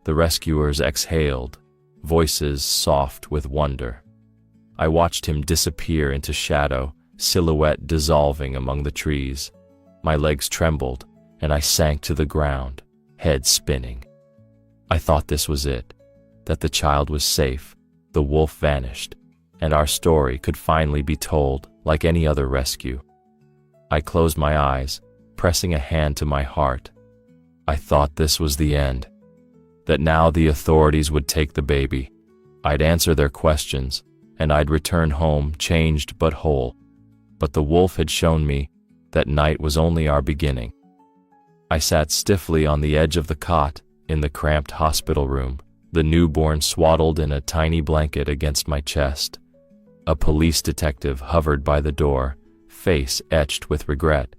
The rescuers exhaled, voices soft with wonder. I watched him disappear into shadow, silhouette dissolving among the trees. My legs trembled, and I sank to the ground, head spinning. I thought this was it, that the child was safe, the wolf vanished, and our story could finally be told like any other rescue. I closed my eyes, pressing a hand to my heart. I thought this was the end, that now the authorities would take the baby. I'd answer their questions, and I'd return home changed but whole. But the wolf had shown me that night was only our beginning. I sat stiffly on the edge of the cot in the cramped hospital room, the newborn swaddled in a tiny blanket against my chest. A police detective hovered by the door, face etched with regret.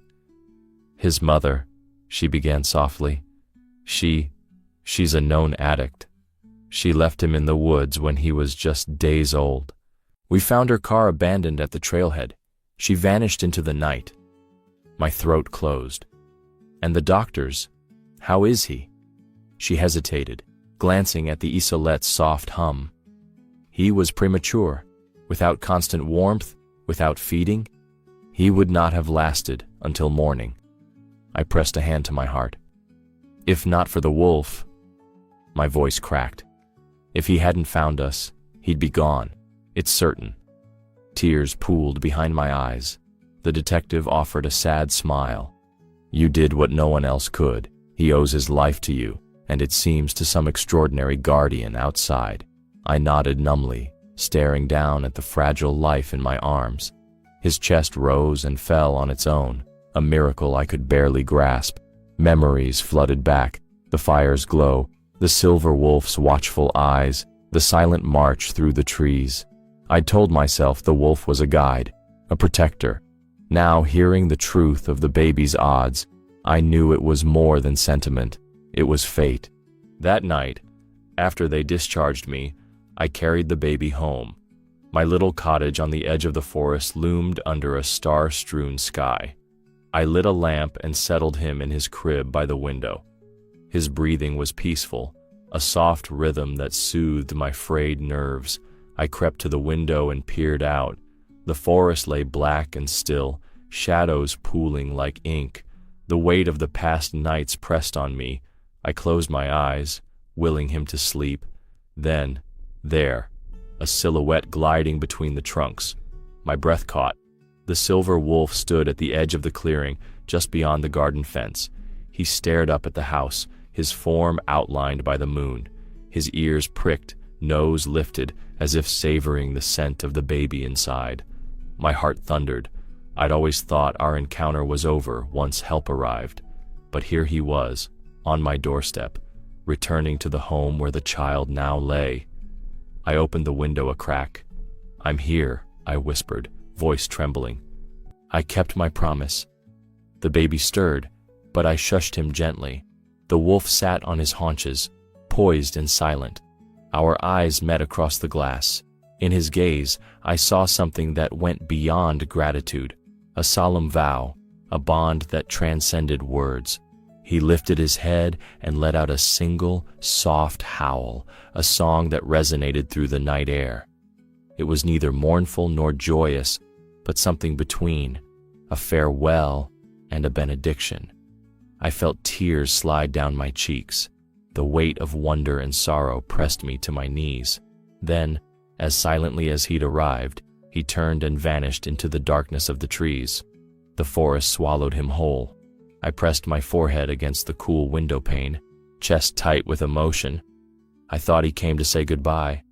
"His mother," she began softly. She's a known addict. She left him in the woods when he was just days old. We found her car abandoned at the trailhead. She vanished into the night." My throat closed. "And the doctors? How is he?" She hesitated, glancing at the Isolette's soft hum. "He was premature. Without constant warmth, without feeding, he would not have lasted until morning." I pressed a hand to my heart. "If not for the wolf," my voice cracked. "If he hadn't found us, he'd be gone. It's certain." Tears pooled behind my eyes. The detective offered a sad smile. "You did what no one else could. He owes his life to you, and it seems to some extraordinary guardian outside." I nodded numbly, staring down at the fragile life in my arms. His chest rose and fell on its own, a miracle I could barely grasp. Memories flooded back, the fire's glow, the silver wolf's watchful eyes, the silent march through the trees. I told myself the wolf was a guide, a protector. Now, hearing the truth of the baby's odds, I knew it was more than sentiment. It was fate. That night, after they discharged me, I carried the baby home. My little cottage on the edge of the forest loomed under a star-strewn sky. I lit a lamp and settled him in his crib by the window. His breathing was peaceful, a soft rhythm that soothed my frayed nerves. I crept to the window and peered out. The forest lay black and still, shadows pooling like ink. The weight of the past nights pressed on me. I closed my eyes, willing him to sleep. Then, there, a silhouette gliding between the trunks. My breath caught. The silver wolf stood at the edge of the clearing, just beyond the garden fence. He stared up at the house, his form outlined by the moon, his ears pricked, nose lifted, as if savoring the scent of the baby inside. My heart thundered. I'd always thought our encounter was over once help arrived. But here he was, on my doorstep, returning to the home where the child now lay. I opened the window a crack. "I'm here," I whispered, voice trembling. I kept my promise. The baby stirred, but I shushed him gently. The wolf sat on his haunches, poised and silent. Our eyes met across the glass. In his gaze, I saw something that went beyond gratitude, a solemn vow, a bond that transcended words. He lifted his head and let out a single, soft howl, a song that resonated through the night air. It was neither mournful nor joyous, but something between, a farewell and a benediction. I felt tears slide down my cheeks. The weight of wonder and sorrow pressed me to my knees. Then, as silently as he'd arrived, he turned and vanished into the darkness of the trees. The forest swallowed him whole. I pressed my forehead against the cool window pane, chest tight with emotion. I thought he came to say goodbye,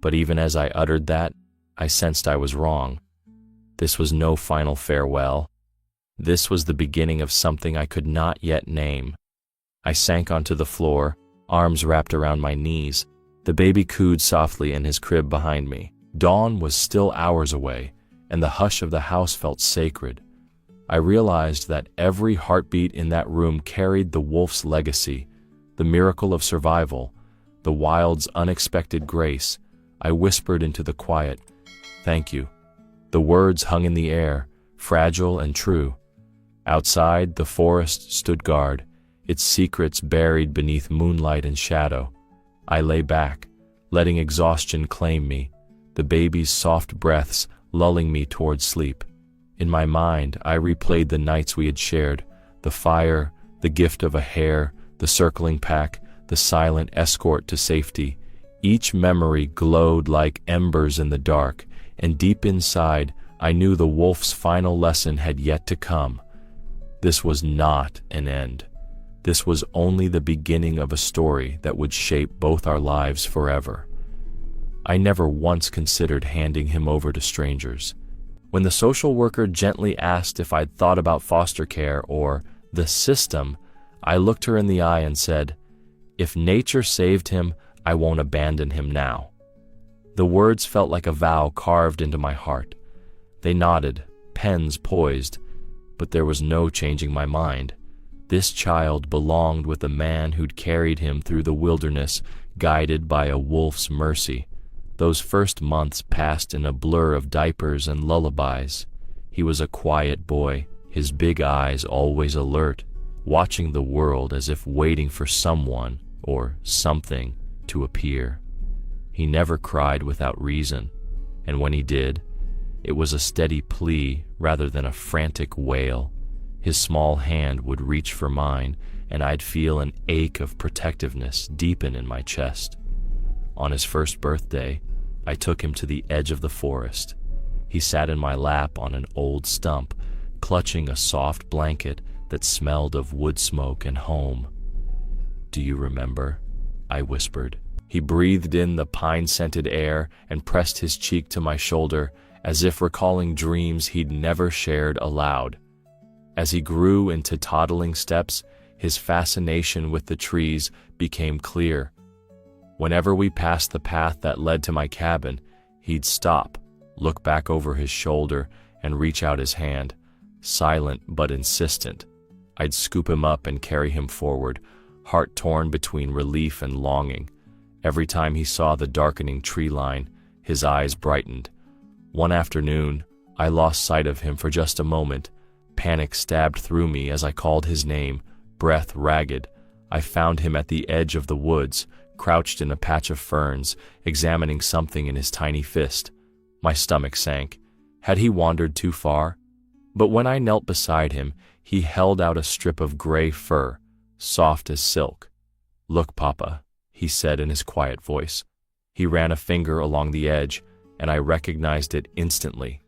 but even as I uttered that, I sensed I was wrong. This was no final farewell. This was the beginning of something I could not yet name. I sank onto the floor, arms wrapped around my knees. The baby cooed softly in his crib behind me. Dawn was still hours away, and the hush of the house felt sacred. I realized that every heartbeat in that room carried the wolf's legacy, the miracle of survival, the wild's unexpected grace. I whispered into the quiet, "Thank you." The words hung in the air, fragile and true. Outside, the forest stood guard, its secrets buried beneath moonlight and shadow. I lay back, letting exhaustion claim me, the baby's soft breaths lulling me toward sleep. In my mind, I replayed the nights we had shared, the fire, the gift of a hare, the circling pack, the silent escort to safety. Each memory glowed like embers in the dark, and deep inside, I knew the wolf's final lesson had yet to come. This was not an end. This was only the beginning of a story that would shape both our lives forever. I never once considered handing him over to strangers. When the social worker gently asked if I'd thought about foster care or the system, I looked her in the eye and said, "If nature saved him, I won't abandon him now." The words felt like a vow carved into my heart. They nodded, pens poised, but there was no changing my mind. This child belonged with the man who'd carried him through the wilderness, guided by a wolf's mercy. Those first months passed in a blur of diapers and lullabies. He was a quiet boy, his big eyes always alert, watching the world as if waiting for someone or something to appear. He never cried without reason, and when he did, it was a steady plea rather than a frantic wail. His small hand would reach for mine, and I'd feel an ache of protectiveness deepen in my chest. On his first birthday, I took him to the edge of the forest. He sat in my lap on an old stump, clutching a soft blanket that smelled of wood smoke and home. "Do you remember?" I whispered. He breathed in the pine-scented air and pressed his cheek to my shoulder, as if recalling dreams he'd never shared aloud. As he grew into toddling steps, his fascination with the trees became clear. Whenever we passed the path that led to my cabin, he'd stop, look back over his shoulder, and reach out his hand, silent but insistent. I'd scoop him up and carry him forward, heart torn between relief and longing. Every time he saw the darkening tree line, his eyes brightened. One afternoon, I lost sight of him for just a moment. Panic stabbed through me as I called his name, breath ragged. I found him at the edge of the woods, crouched in a patch of ferns, examining something in his tiny fist. My stomach sank. Had he wandered too far? But when I knelt beside him, he held out a strip of gray fur, soft as silk. "Look, Papa," he said in his quiet voice. He ran a finger along the edge, and I recognized it instantly.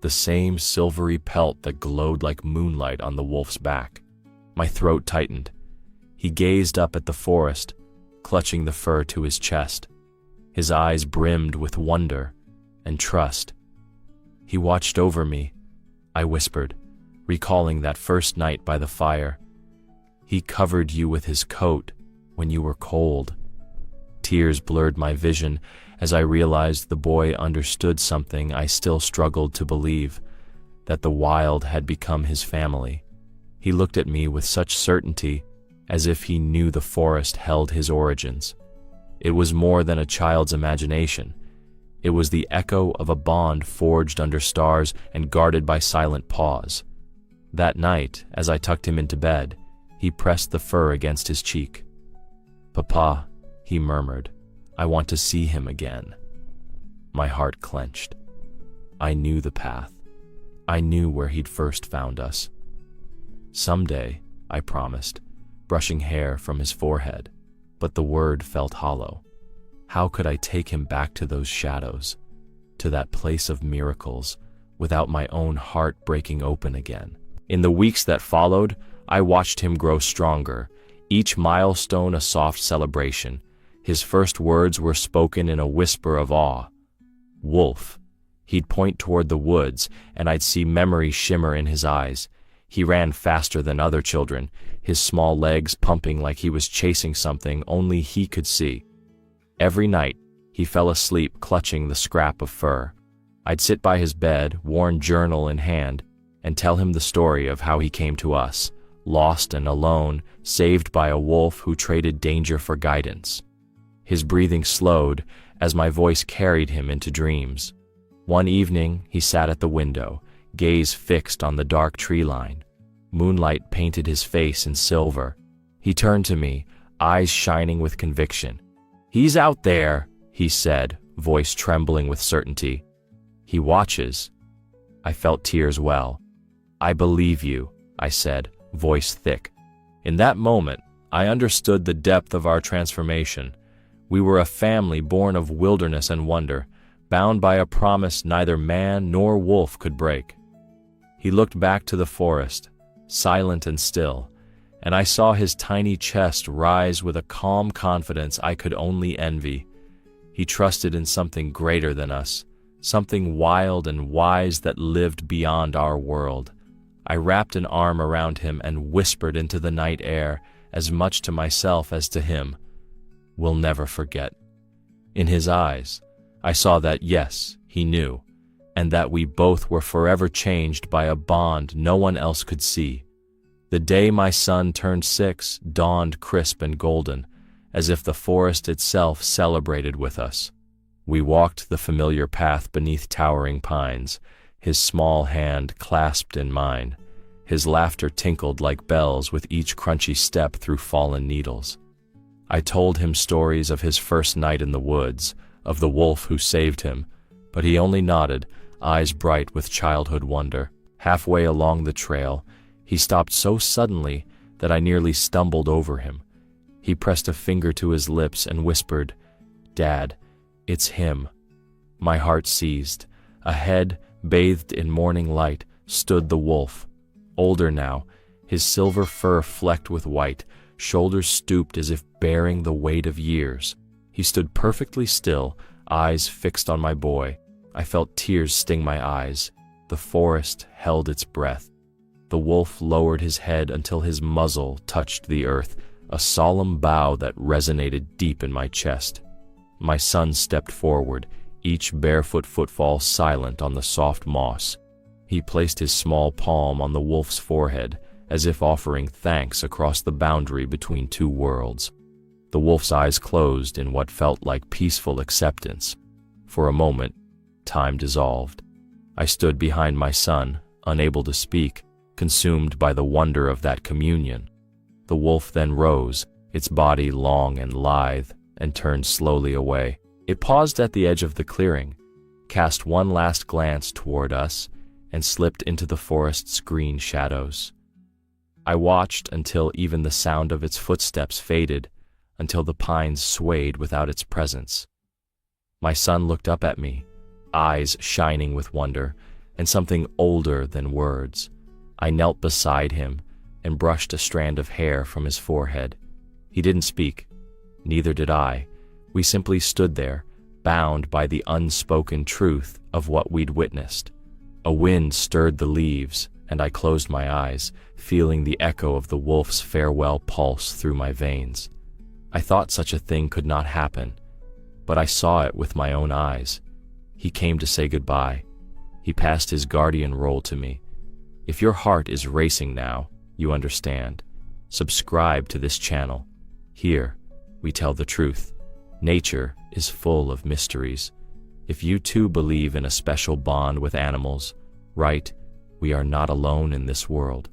the same silvery pelt that glowed like moonlight on the wolf's back. My throat tightened. He gazed up at the forest, clutching the fur to his chest. His eyes brimmed with wonder and trust. He watched over me, I whispered, recalling that first night by the fire. He covered you with his coat when you were cold. Tears blurred my vision as I realized the boy understood something I still struggled to believe, that the wild had become his family. He looked at me with such certainty, as if he knew the forest held his origins. It was more than a child's imagination. It was the echo of a bond forged under stars and guarded by silent paws. That night, as I tucked him into bed, he pressed the fur against his cheek. "Papa," he murmured, "I want to see him again." My heart clenched. I knew the path. I knew where he'd first found us. "Someday," I promised, brushing hair from his forehead, but the word felt hollow. How could I take him back to those shadows, to that place of miracles, without my own heart breaking open again? In the weeks that followed, I watched him grow stronger, each milestone a soft celebration. His first words were spoken in a whisper of awe. "Wolf." He'd point toward the woods, and I'd see memory shimmer in his eyes. He ran faster than other children, his small legs pumping like he was chasing something only he could see. Every night, he fell asleep clutching the scrap of fur. I'd sit by his bed, worn journal in hand, and tell him the story of how he came to us, lost and alone, saved by a wolf who traded danger for guidance. His breathing slowed as my voice carried him into dreams. One evening, he sat at the window, gaze fixed on the dark tree line. Moonlight painted his face in silver. He turned to me, eyes shining with conviction. "He's out there," he said, voice trembling with certainty. "He watches." I felt tears well. "I believe you," I said, voice thick. In that moment, I understood the depth of our transformation. We were a family born of wilderness and wonder, bound by a promise neither man nor wolf could break. He looked back to the forest, silent and still, and I saw his tiny chest rise with a calm confidence I could only envy. He trusted in something greater than us, something wild and wise that lived beyond our world. I wrapped an arm around him and whispered into the night air, as much to myself as to him, "We'll never forget." In his eyes, I saw that yes, he knew, and that we both were forever changed by a bond no one else could see. The day my son turned 6 dawned crisp and golden, as if the forest itself celebrated with us. We walked the familiar path beneath towering pines, his small hand clasped in mine. His laughter tinkled like bells with each crunchy step through fallen needles. I told him stories of his first night in the woods, of the wolf who saved him, but he only nodded, eyes bright with childhood wonder. Halfway along the trail, he stopped so suddenly that I nearly stumbled over him. He pressed a finger to his lips and whispered, "Dad, it's him." My heart seized. Ahead, bathed in morning light, stood the wolf. Older now, his silver fur flecked with white, shoulders stooped as if bearing the weight of years. He stood perfectly still, eyes fixed on my boy. I felt tears sting my eyes. The forest held its breath. The wolf lowered his head until his muzzle touched the earth, a solemn bow that resonated deep in my chest. My son stepped forward, each barefoot footfall silent on the soft moss. He placed his small palm on the wolf's forehead, as if offering thanks across the boundary between two worlds. The wolf's eyes closed in what felt like peaceful acceptance. For a moment, time dissolved. I stood behind my son, unable to speak, consumed by the wonder of that communion. The wolf then rose, its body long and lithe, and turned slowly away. It paused at the edge of the clearing, cast one last glance toward us, and slipped into the forest's green shadows. I watched until even the sound of its footsteps faded, until the pines swayed without its presence. My son looked up at me, eyes shining with wonder, and something older than words. I knelt beside him and brushed a strand of hair from his forehead. He didn't speak. Neither did I. We simply stood there, bound by the unspoken truth of what we'd witnessed. A wind stirred the leaves, and I closed my eyes, feeling the echo of the wolf's farewell pulse through my veins. I thought such a thing could not happen, but I saw it with my own eyes. He came to say goodbye. He passed his guardian role to me. If your heart is racing now, you understand. Subscribe to this channel. Here, we tell the truth. Nature is full of mysteries. If you too believe in a special bond with animals, write, "We are not alone in this world."